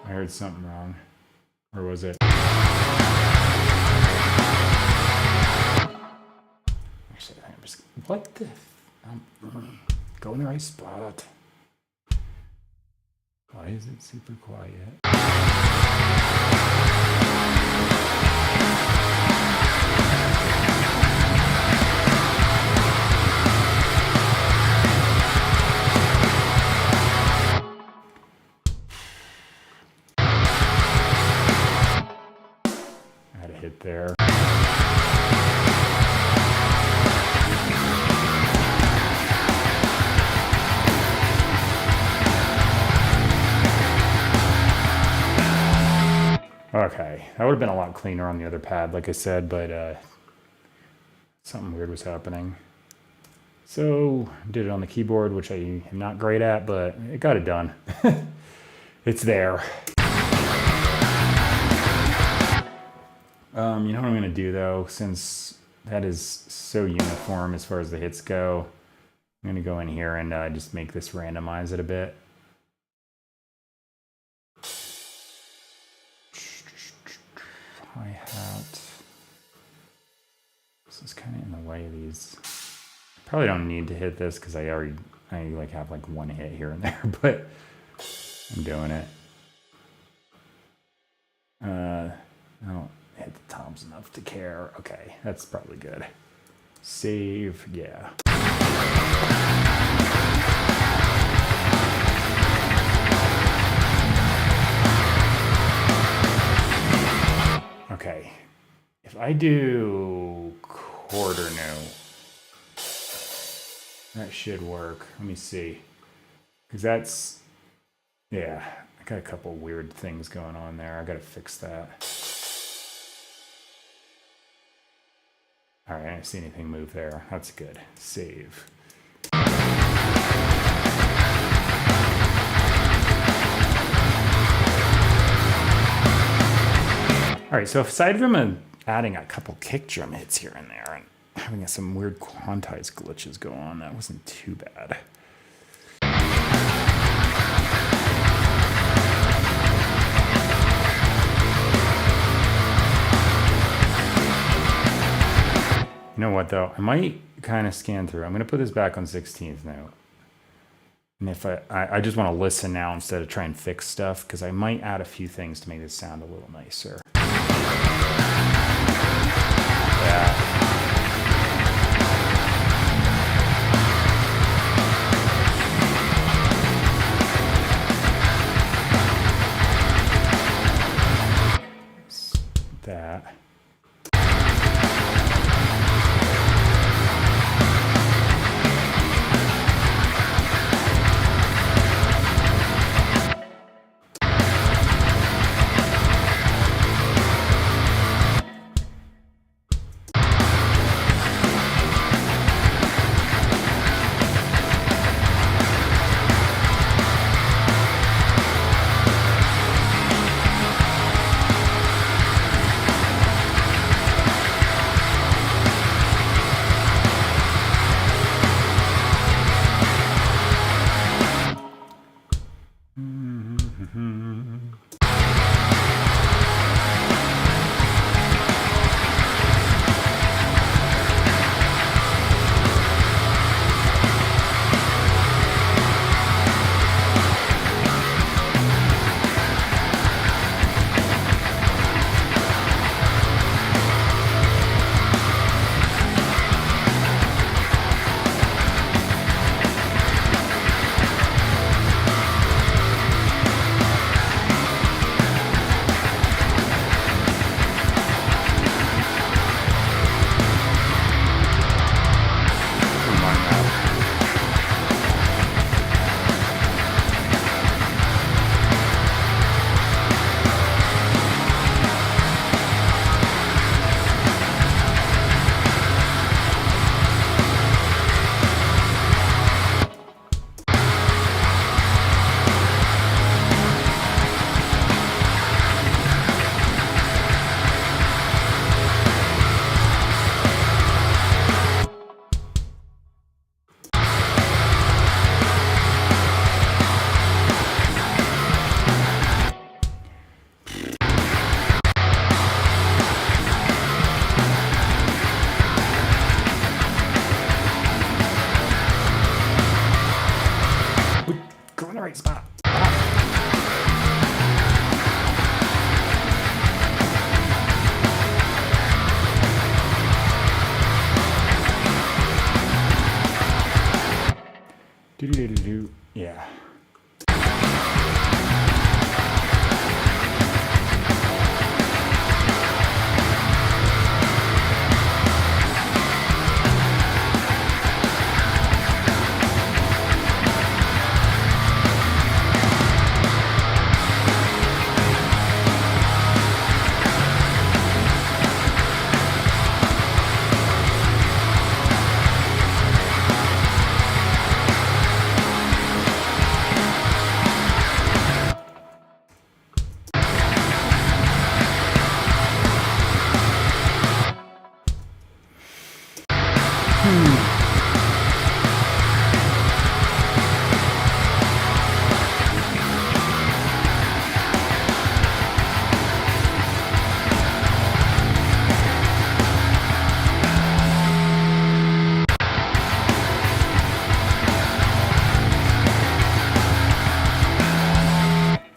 I heard something wrong. Or was it? Actually, I think I'm just... What the... Go in the right spot. Why is it super quiet? I had a hit there. Okay, that would have been a lot cleaner on the other pad, like I said, but something weird was happening. So, did it on the keyboard, which I am not great at, but it got it done. It's there. You know what I'm going to do, though, since that is so uniform as far as the hits go, I'm going to go in here and just make this randomize it a bit. Hi-hat. This is kind of in the way of these. Probably don't need to hit this because I I like have like one hit here and there, but I'm doing it. I don't hit the toms enough to care. Okay, that's probably good. Save, yeah. Okay, if I do quarter note, that should work. Let me see. Because that's, yeah, I got a couple weird things going on there. I got to fix that. All right, I don't see anything move there. That's good. Save. All right, so aside from adding a couple kick drum hits here and there and having some weird quantized glitches go on, that wasn't too bad. You know what though? I might kind of scan through. I'm gonna put this back on 16th note. And if I just want to listen now instead of try and fix stuff, because I might add a few things to make this sound a little nicer. Yeah. That.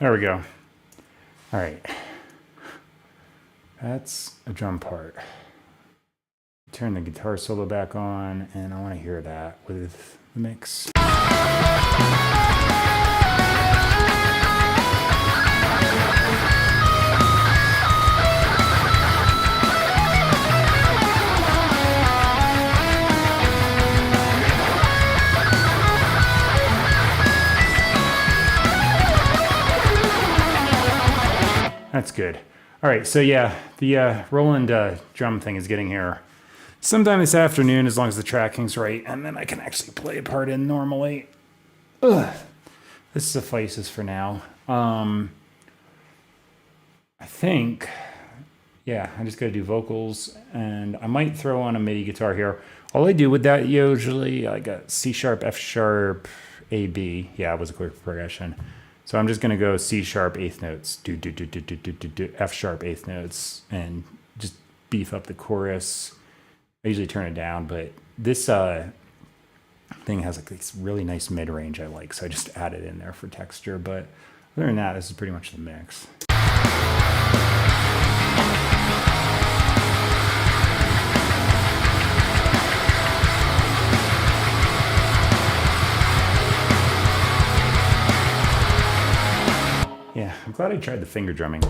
There we go. All right. That's a drum part. Turn the guitar solo back on, and I want to hear that with the mix. That's good. All right, so yeah, the Roland drum thing is getting here sometime this afternoon, as long as the tracking's right, and then I can actually play a part in normally. Ugh. This suffices for now. I think, yeah, I just got to do vocals, and I might throw on a MIDI guitar here. All I do with that usually, I got C sharp, F sharp, A, B. Yeah, it was a quick progression. So I'm just gonna go C sharp eighth notes, do F sharp eighth notes, and just beef up the chorus. I usually turn it down, but this thing has like this really nice mid range I like, so I just add it in there for texture. But other than that, this is pretty much the mix. Yeah, I'm glad I tried the finger drumming.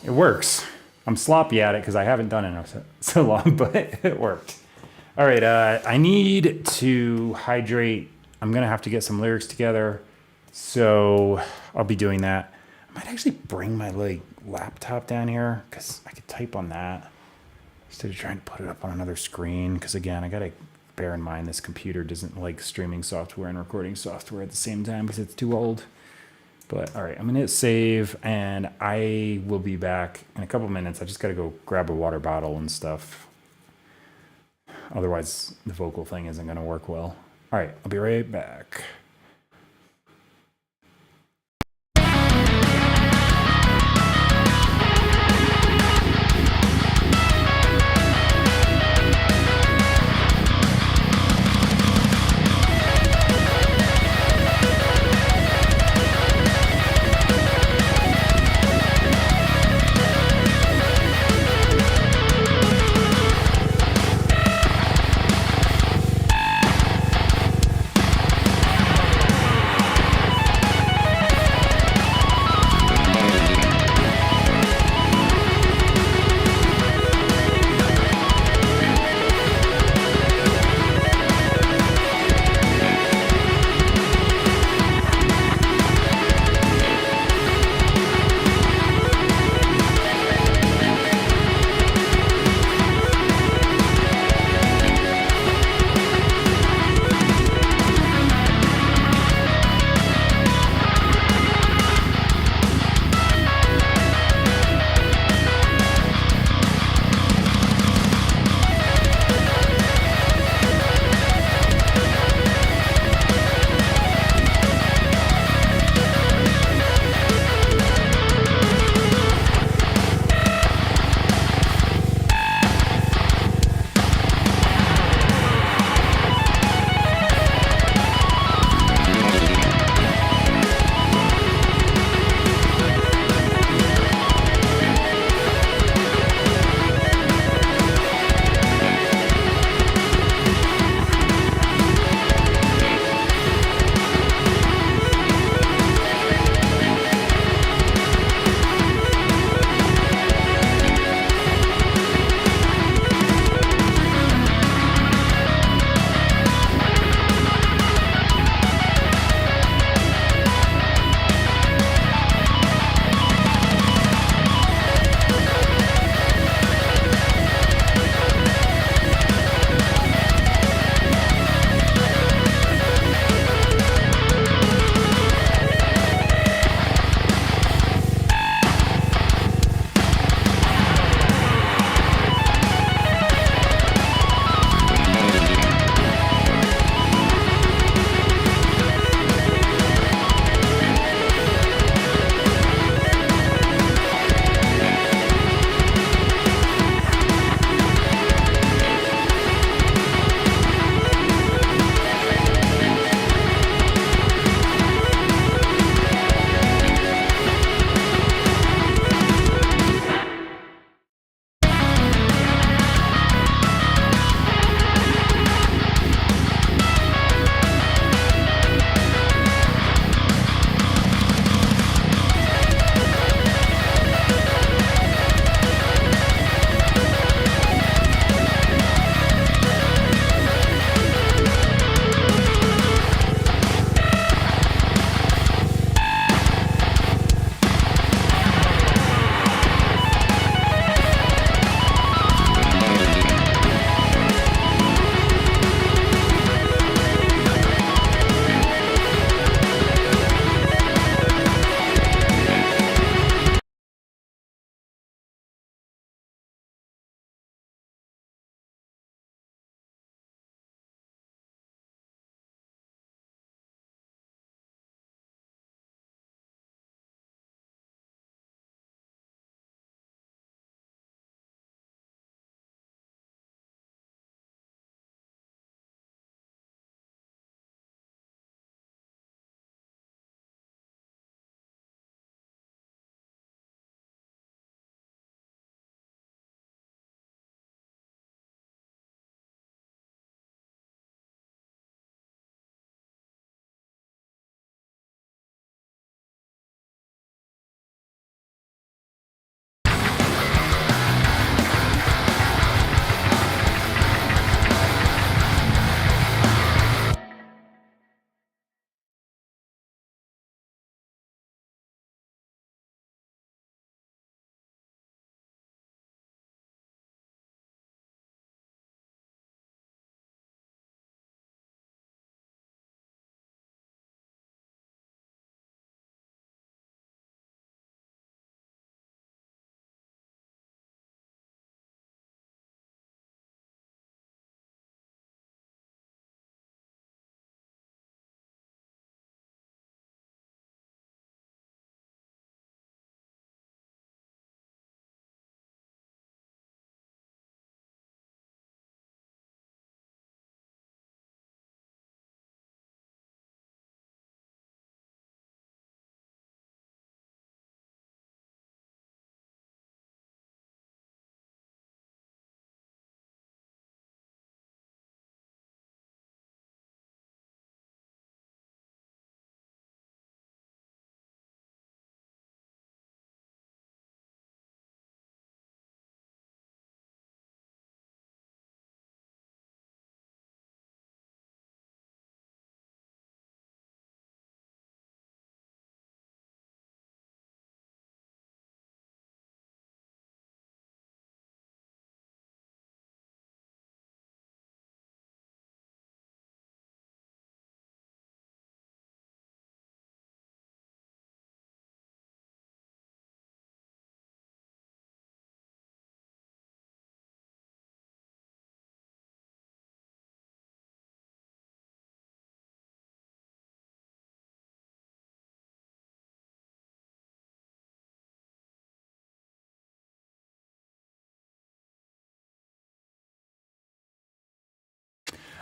It works. I'm sloppy at it because I haven't done it in so long, but it worked. All right, I need to hydrate. I'm gonna have to get some lyrics together, so I'll be doing that. I might actually bring my laptop down here because I could type on that instead of trying to put it up on another screen. Because again, I gotta bear in mind this computer doesn't like streaming software and recording software at the same time because it's too old. But all right, I'm gonna hit save, and I will be back in a couple minutes. I just gotta go grab a water bottle and stuff. Otherwise, the vocal thing isn't gonna work well. All right, I'll be right back.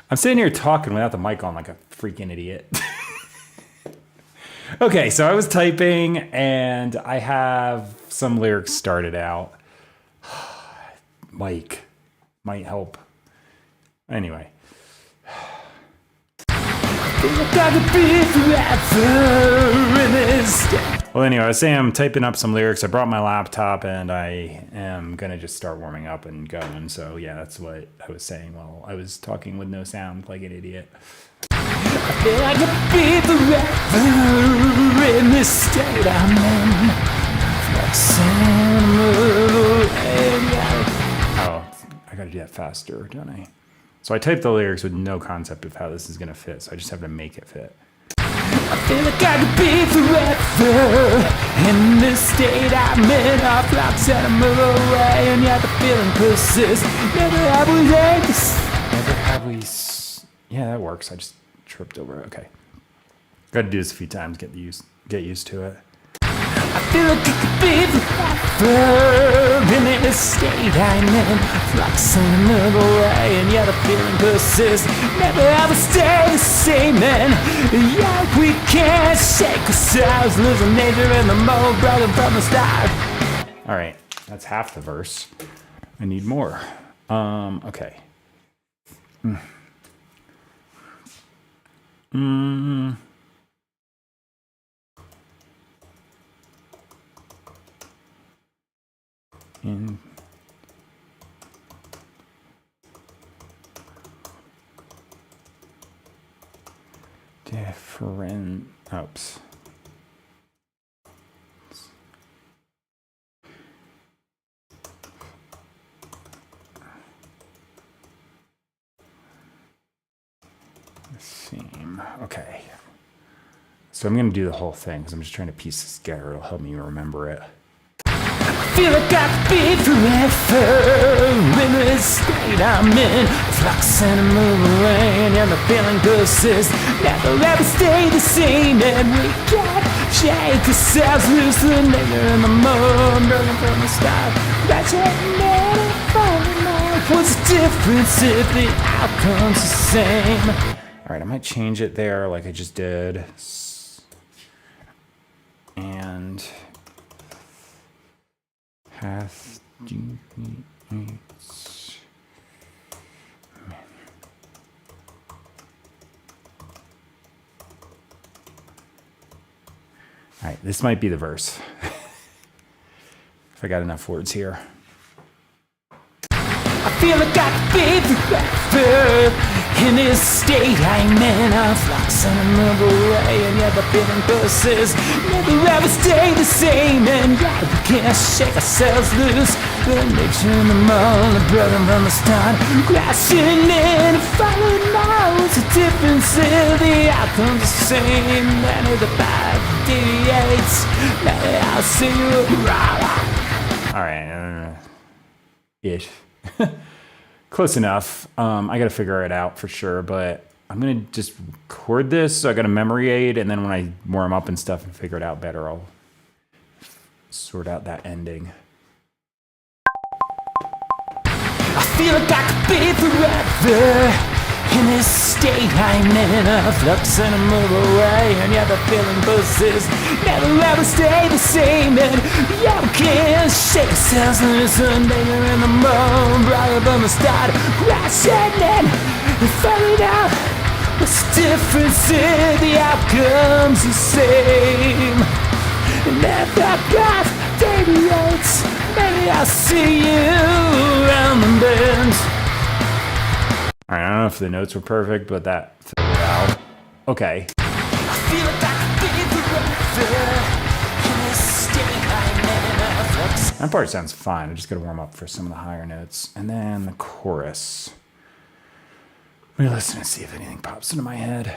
I'm sitting here talking without the mic on like a freaking idiot. Okay, so I was typing and I have some lyrics started out. Mike might help. Anyway. Well, anyway, I was saying I'm typing up some lyrics. I brought my laptop and I am going to just start warming up and going. So, yeah, that's what I was saying while I was talking with no sound like an idiot. I feel like a be forever in this state I'm in. Oh, I gotta do that faster, don't I? So I typed the lyrics with no concept of how this is gonna fit, so I just have to make it fit. I feel like I could be forever in this state I'm in. I've lost and I move away, and yet the feeling persists. Never have we like this. Never have we. Yeah, that works. I just tripped over it. Okay. Got to do this a few times. Get used to it. I feel like it could be forever in this state I'm in. Flux in another way, and yet the feeling persists. Never ever stay the same, and yet we can't shake ourselves. Losing nature in the mold, broken from the start. All right, that's half the verse. I need more. Okay. In different oops. Theme. Okay. So I'm going to do the whole thing because I'm just trying to piece this together. It'll help me remember it. I feel like I could be forever in this state I'm in. Flux and a move away, and the feeling persists. Never ever stay the same, and we can't shake ourselves loose. The nigger in the moon, burning from the start. That's it, never falling off. What's the difference if the outcome's the same? All right, I might change it there like I just did. And hath all right, this might be the verse. If I got enough words here. I feel like I could be forever in this state I'm in. I'm flux and I move away, and yet the feeling persists. Never ever stay the same, and yet we can't shake ourselves loose. The nature in the mold, the broken from the start. Crashing in, falling out. What's the difference if the outcome's the same? And if the path deviates, maybe I'll see you. All right, ish. Close enough. I gotta figure it out for sure, but I'm gonna just record this so I got a memory aid, and then when I warm up and stuff and figure it out better, I'll sort out that ending. I feel like I could be forever in this state I'm in. A flux and a move away, and yet the feeling persists. Never ever stay the same, and yeah, we can't shake ourselves loose. And danger in the mold, brighter than the start. Crashing in and falling out. What's the difference if the outcome's the same? And if that path deviates, maybe I'll see you around the bend. I don't know if the notes were perfect, but that filled it out. Okay. I feel like I could be forever in this state I'm in. That part sounds fine. I just gotta warm up for some of the higher notes. And then the chorus. Let me listen and see if anything pops into my head.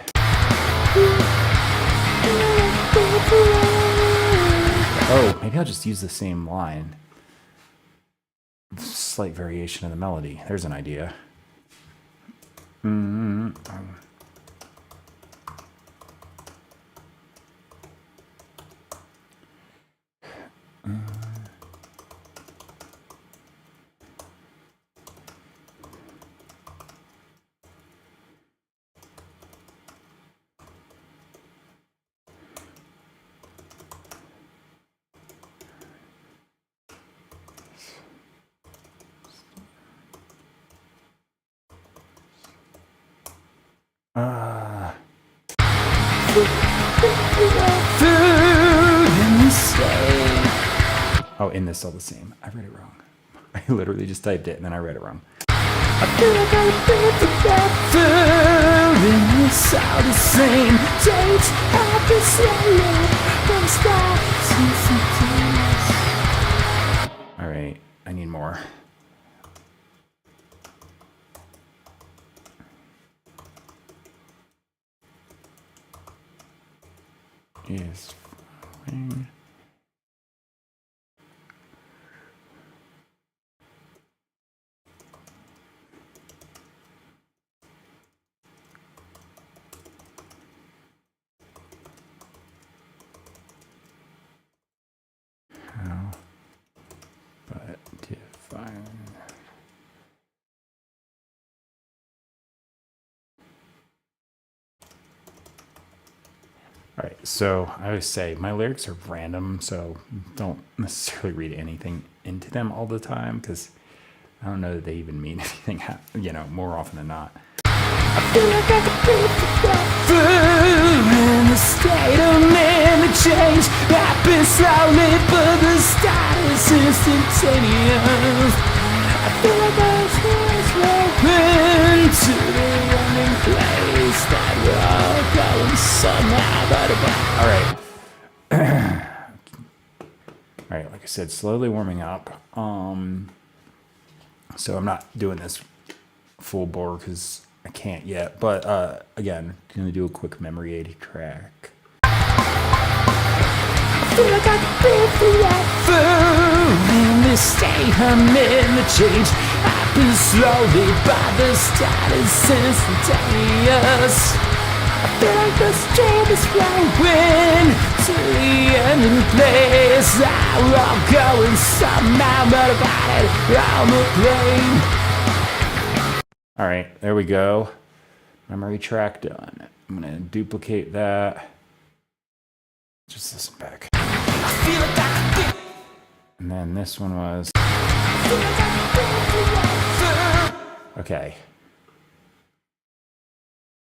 Oh, maybe I'll just use the same line. Slight variation of the melody. There's an idea. Oh, in this all the same. I read it wrong. I literally just typed it and then I read it wrong. I feel like I built a food and it's all the same. Change happens slowly from start to All right, I need more. Is flowing. How but define. All right, so I always say my lyrics are random, so don't necessarily read anything into them all the time because I don't know that they even mean anything, more often than not. I feel like I could build a food in the state of man. The change happens slowly, but the start is instantaneous. I feel like I was flowing to the running place that we're all going somehow. All right. All right, like I said, slowly warming up. So I'm not doing this full bore because I can't yet. But again, gonna do a quick memory aid track. I feel like I could build forever in this state I'm in. The change happens slowly, but the start is instantaneous. I feel like the stream is flowing to the ending place. We're all going somehow, but about it on the plane. All right, there we go. Memory track done. I'm gonna duplicate that. Just listen back. I feel like I could build And then this one was. Okay.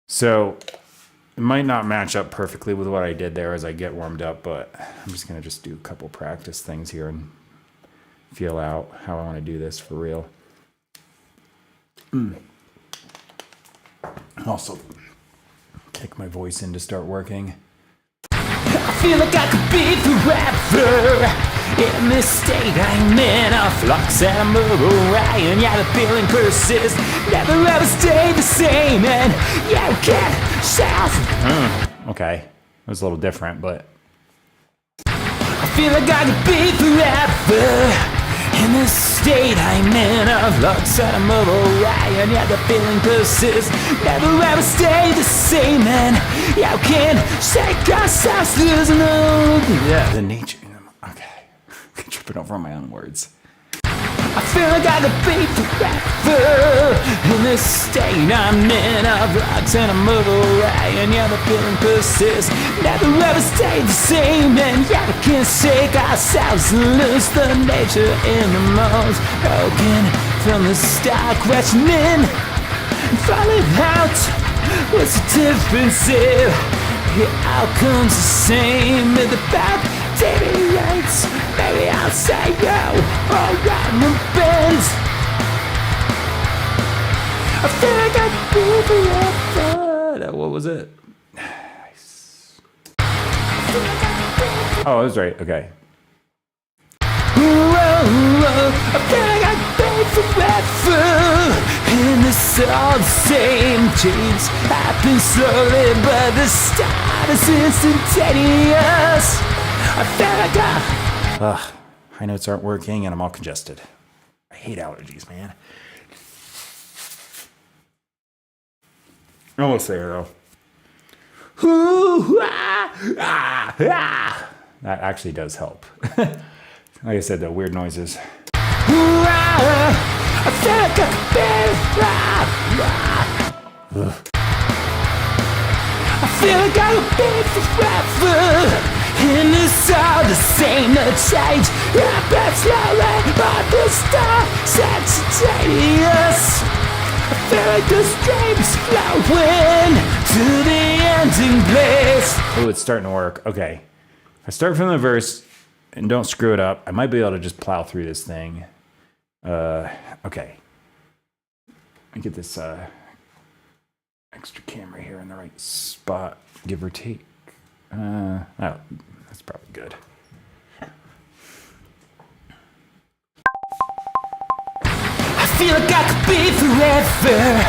So it might not match up perfectly with what I did there as I get warmed up, but I'm just going to just do a couple practice things here and feel out how I want to do this for real. Also, kick my voice in to start working. I feel like I could be forever in this state I'm in. A flux and I move around. Yeah, the feeling persists. Never ever stay the same. And yeah, you can't shout. Okay, it was a little different, but I feel like I could be forever in this state I'm in. A flux and I move around. Yeah, the feeling persists. Never ever stay the same. And yeah, you can't shake ourselves. There's no the nature. Okay, tripping over on my own words. I feel like I could be forever in this state I'm in. A flux and I move around. Yeah, the feeling persists. Never ever stay the same. And yeah, we can't shake ourselves and lose the nature in the most broken from the start, questioning and falling out. What's the difference if the outcome's the same? It's about daily rights. Maybe I'll say yo around the bend. I feel like I could be forever. What was it? Nice. Oh, I was right. Okay. I feel like I could be forever in this all the same. Change happens slowly, but the start is instantaneous. I feel like Ugh, high notes aren't working and I'm all congested. I hate allergies, man. Almost there, though. That actually does help. Like I said, the weird noises. I feel like I could be I feel like I could be forever in this all the same. The change happens slowly, but the start instantaneous. I I feel like the stream's flowing to the ending place. Oh, it's starting to work. Okay. If I start from the verse and don't screw it up, I might be able to just plow through this thing. Okay. Let me get this extra camera here in the right spot, give or take. Oh, that's probably good. I feel like I could be forever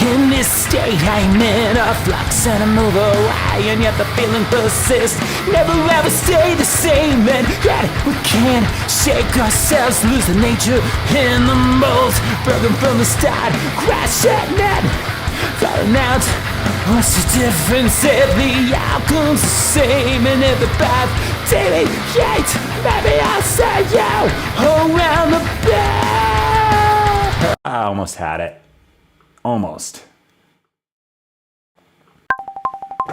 in this state I'm in, a flux and I move away, and yet the feeling persists. Never ever stay the same, and yet we can't shake ourselves, lose the nature in the mold, broken from the start, crash at net, falling out. What's the difference if the outcome's the same, and if the path deviates, maybe I'll say you around the bend. I almost had it. Almost. I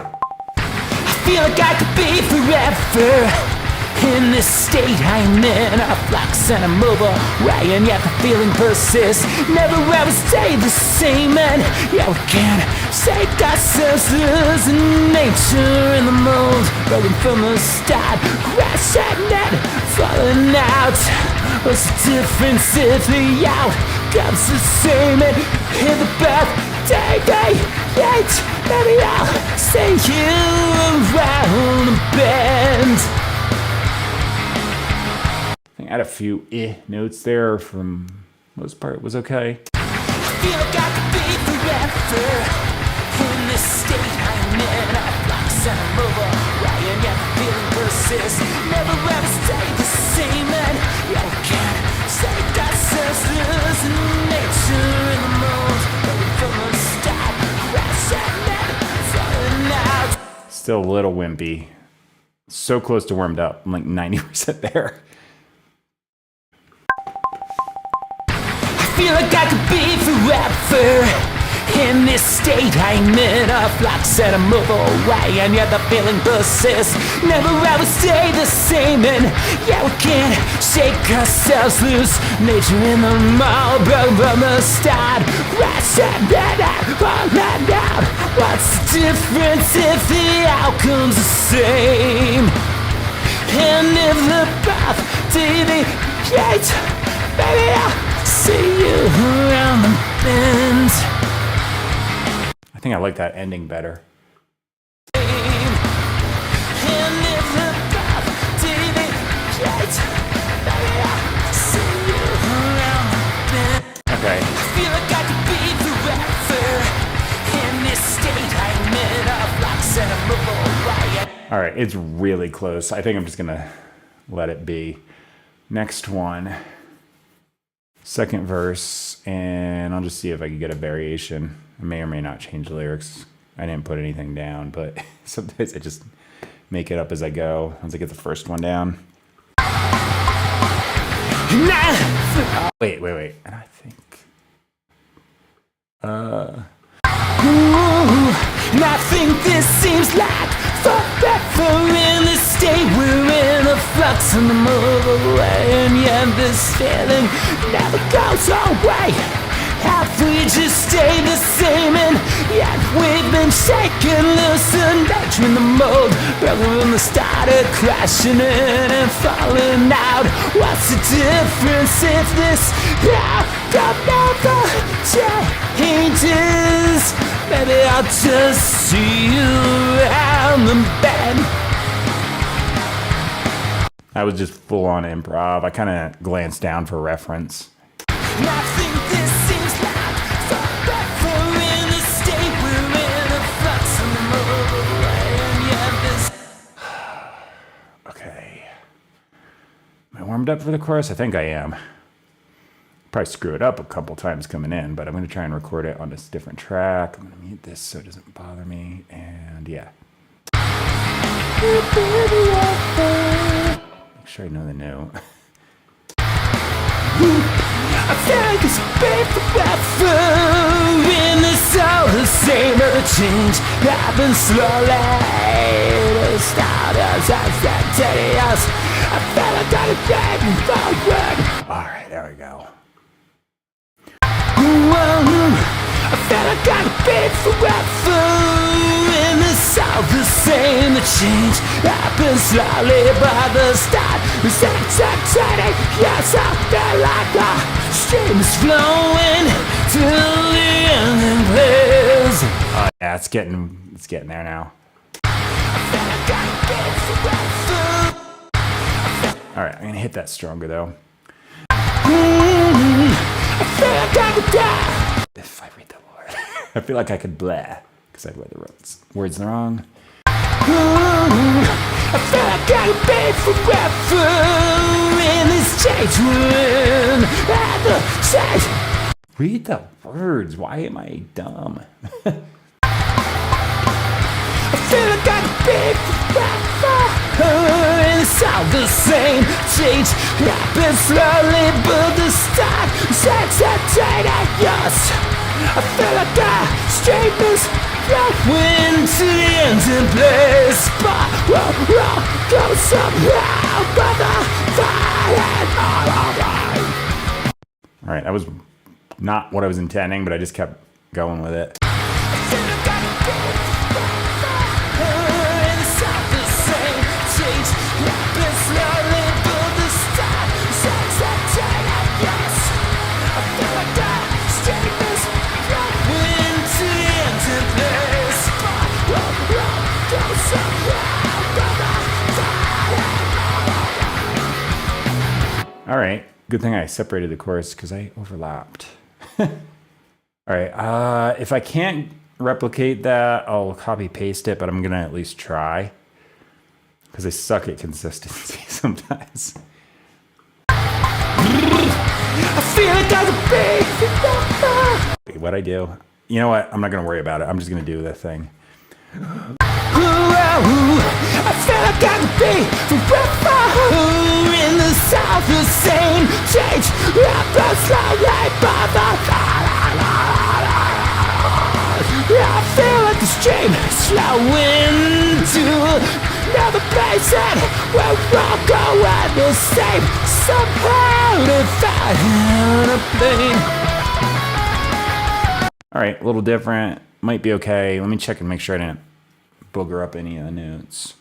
feel like I could be forever in this state I'm in, a flux and I move away, and yet the feeling persists. Never ever stay the same, and yeah, we can't shake ourselves, losing nature in the mold, broken from the start, crash at net, falling out. What's the difference if the outcome's the same, and in the path deviates, maybe I'll send you around the bend. I think I had a few notes there from most part. It was okay. I feel like I could be forever in this state I'm in, a flux and I move away, and yet the feeling persists. Never ever stay the same, and yeah, we can't shake ourselves, losing nature in the mold, broken from the start, crash at net, falling out. Still a little wimpy. So close to warmed up. I'm like 90% there. I feel like I could be forever in this state I'm in, a flux and I move away, and yet the feeling persists. Never ever stay the same, and yeah, we can't shake ourselves, lose nature in the mold, broken from the start, crash and falling out. What's the difference if the outcome's the same, and if the path deviates, baby, I'll see you around the bend. I think I like that ending better. And if the path deviates, baby, I'll see you around the bend. Okay. I feel like I could be forever in this state I'm in, a flux and I move away. All right. It's really close. I think I'm just going to let it be. Next one. Second verse, and I'll just see if I can get a variation. I may or may not change the lyrics. I didn't put anything down, but sometimes I just make it up as I go once I get the first one down. Wait. And I think... And I think this seems like forever in this state we're in, a flux and the move away, and yet this feeling never goes away. Have we just stayed the same, and yet we've been shaken loose, and nature in the mold, broken from the start, crashing in and falling out. What's the difference if this outcome never changes? Maybe I'll just see you around the bend. I was just full on improv. I kind of glanced down for reference. And I think this seems like forever in the state we're in, a flux and the move away, and yet this. Okay. Am I warmed up for the chorus? I think I am. Probably screw it up a couple times coming in, but I'm going to try and record it on this different track. I'm going to mute this so it doesn't bother me, and yeah. Make sure I know the note. I feel like it's been forever in this all the same, but the change happens slowly. The start of us. I feel like I'm getting forward. All right, there we go. Whoa. feel like I could be forever in the south, the same. The change happens slowly by the start. It's entertaining, yes, I feel like a stream is flowing till the ending place. Oh yeah, it's getting there now. All right, I'm gonna hit that stronger though. If I read the word, I feel like I could blah because I read the words wrong. I feel like I could be forever in this change room at the change. Read the words. Why am I dumb? I feel like I could be forever in the south, the same change happens slowly, but the start is entertaining, yes. I feel like a stream is flowing to the ending place, but we'll go somehow, but the fire all alright. All right, that was not what I was intending, but I just kept going with it. All right, good thing I separated the chorus because I overlapped. All right, if I can't replicate that, I'll copy paste it, but I'm gonna at least try because I suck at consistency sometimes. I feel like I could be. What'd I do? You know what? I'm not gonna worry about it. I'm just gonna do the thing. I feel like I could be forever in the south, the same change happens slowly, but the I feel like the stream is flowing to another place, and we're all going the same. Somehow to find a plane. All right, a little different. Might be okay. Let me check and make sure I didn't booger up any of the notes.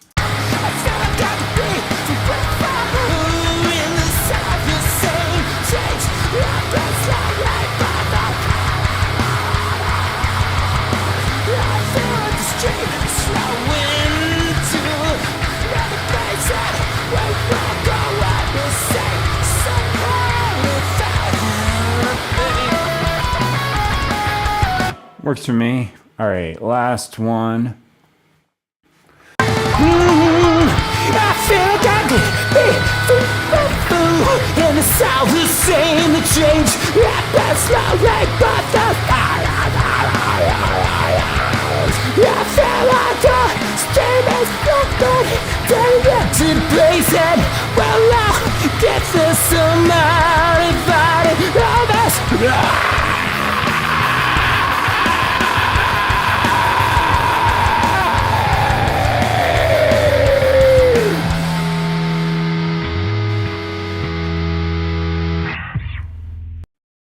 Works for me. All right, last one. I feel like I could be forever in the south, the same. The change happens slowly, but the I feel like the stream is flowing to the empty place, and we'll all get this somehow divided on this.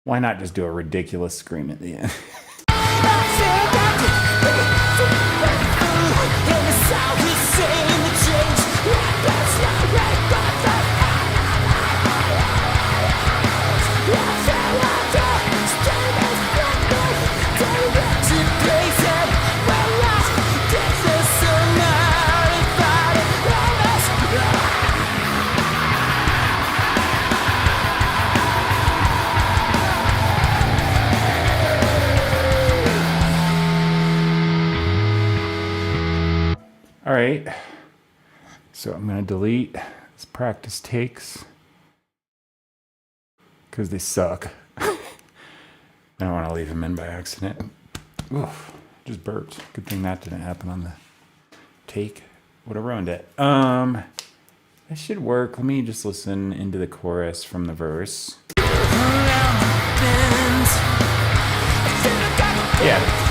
Why not just do a ridiculous scream at the end? All right, so I'm gonna delete this practice takes because they suck. I don't want to leave them in by accident. Oof, just burped. Good thing that didn't happen on the take. Would have ruined it. That should work. Let me just listen into the chorus from the verse. Yeah.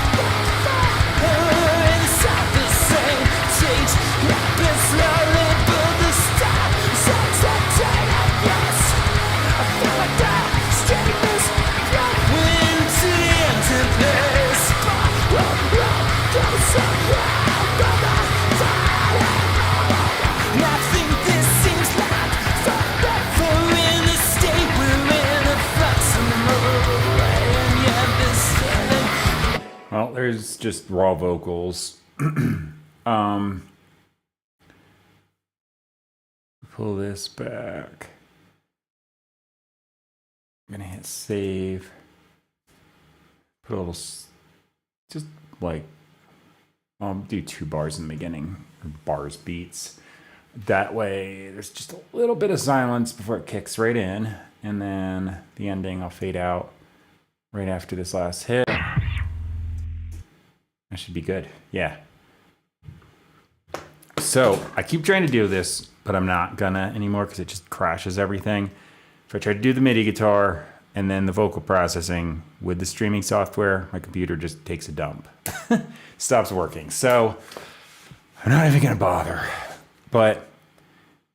here's just raw vocals. Pull this back. I'm gonna hit save. Put a little, just like, I'll do 2 bars in the beginning, or bars, beats. That way there's just a little bit of silence before it kicks right in. And then the ending I'll fade out right after this last hit. That should be good, yeah. So I keep trying to do this, but I'm not gonna anymore because it just crashes everything. If I try to do the MIDI guitar and then the vocal processing with the streaming software, my computer just takes a dump. Stops working. So I'm not even gonna bother. But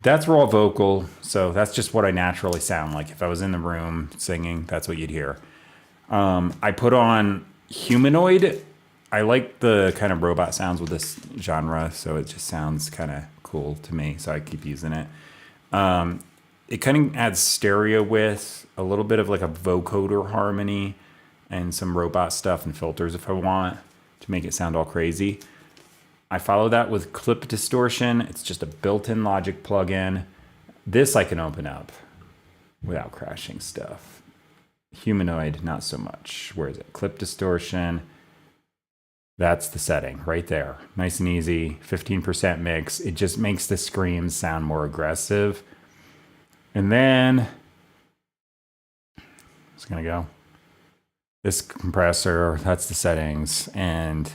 that's raw vocal, so that's just what I naturally sound like. If I was in the room singing, that's what you'd hear. I put on Humanoid. I like the kind of robot sounds with this genre, so it just sounds kind of cool to me, so I keep using it. It kind of adds stereo with a little bit of like a vocoder harmony and some robot stuff and filters if I want to make it sound all crazy. I follow that with clip distortion. It's just a built-in Logic plugin. This I can open up without crashing stuff. Humanoid, not so much. Where is it? Clip distortion. That's the setting right there. Nice and easy. 15% mix. It just makes the screams sound more aggressive. And then it's gonna go. This compressor, that's the settings. And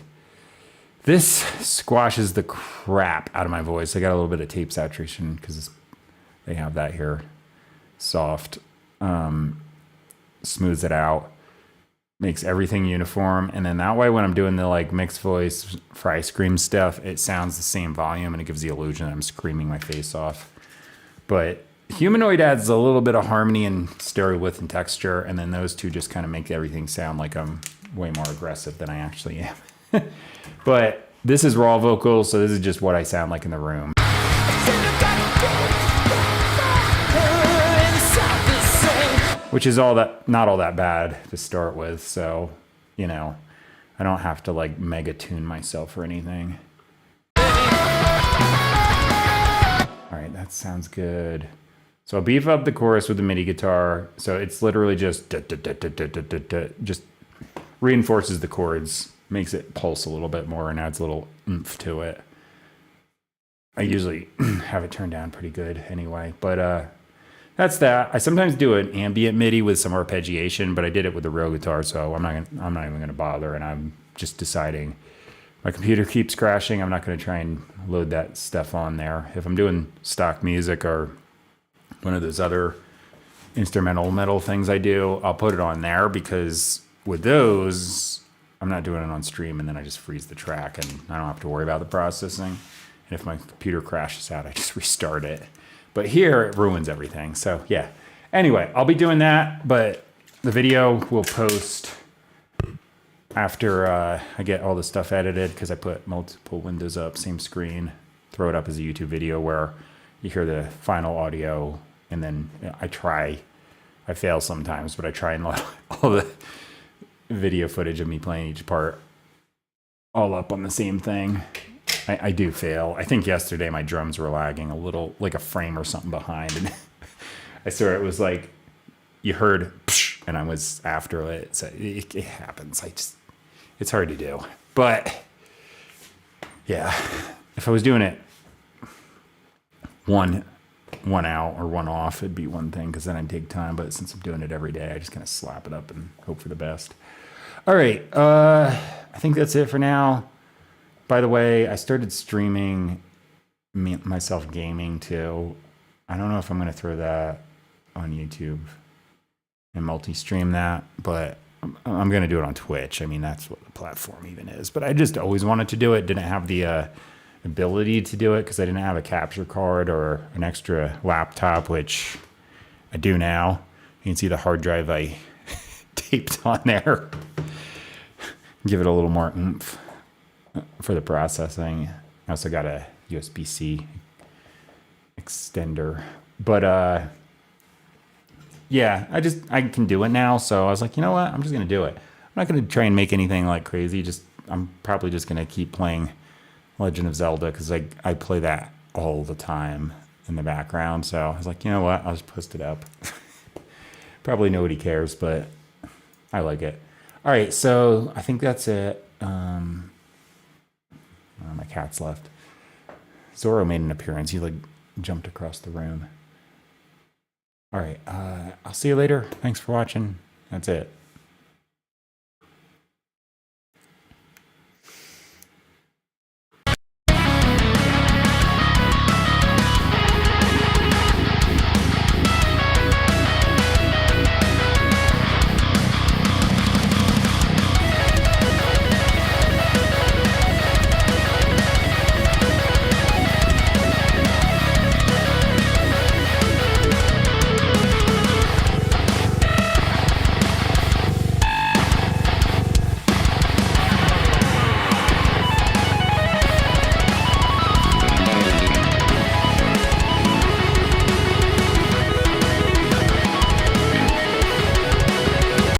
this squashes the crap out of my voice. I got a little bit of tape saturation because they have that here. Soft. Smooths it out. Makes everything uniform. And then that way when I'm doing the like mixed voice fry scream stuff, it sounds the same volume and it gives the illusion that I'm screaming my face off. But Humanoid adds a little bit of harmony and stereo width and texture. And then those two just kind of make everything sound like I'm way more aggressive than I actually am. But this is raw vocals, so this is just what I sound like in the room. Which is not all that bad to start with, so, you know, I don't have to like mega tune myself or anything. All right, that sounds good. So I'll beef up the chorus with the MIDI guitar, so it's literally just just reinforces the chords, makes it pulse a little bit more and adds a little oomph to it. I usually have it turned down pretty good anyway, but that's that. I sometimes do an ambient MIDI with some arpeggiation, but I did it with the real guitar, so I'm not even gonna bother. And I'm just deciding. My computer keeps crashing. I'm not gonna try and load that stuff on there. If I'm doing stock music or one of those other instrumental metal things I do, I'll put it on there because with those, I'm not doing it on stream, and then I just freeze the track, and I don't have to worry about the processing. And if my computer crashes out, I just restart it. But here, it ruins everything. So, yeah. Anyway, I'll be doing that, but the video will post after I get all the stuff edited because I put multiple windows up, same screen, throw it up as a YouTube video where you hear the final audio, and then I fail sometimes, but I try and let all the video footage of me playing each part all up on the same thing. I do fail. I think yesterday my drums were lagging a little, like a frame or something behind. And I swear it was like, you heard, psh, and I was after it. So it happens. It's hard to do. But yeah, if I was doing it one out or one off, it'd be one thing because then I'd take time. But since I'm doing it every day, I just kind of slap it up and hope for the best. All right. I think that's it for now. By the way, I started streaming myself gaming too. I don't know if I'm going to throw that on YouTube and multi-stream that, but I'm going to do it on Twitch. I mean, that's what the platform even is. But I just always wanted to do it. Didn't have the ability to do it because I didn't have a capture card or an extra laptop, which I do now. You can see the hard drive I taped on there. Give it a little more oomph for the processing. I also got a USB-C extender. But yeah, I can do it now. So I was like, you know what? I'm just going to do it. I'm not going to try and make anything like crazy. Just I'm probably just gonna keep playing Legend of Zelda because I play that all the time in the background. So I was like, you know what? I'll just post it up. Probably nobody cares, but I like it. All right, so I think that's it. Oh, my cat's left. Zorro made an appearance. He like jumped across the room. All right, I'll see you later. Thanks for watching. That's it.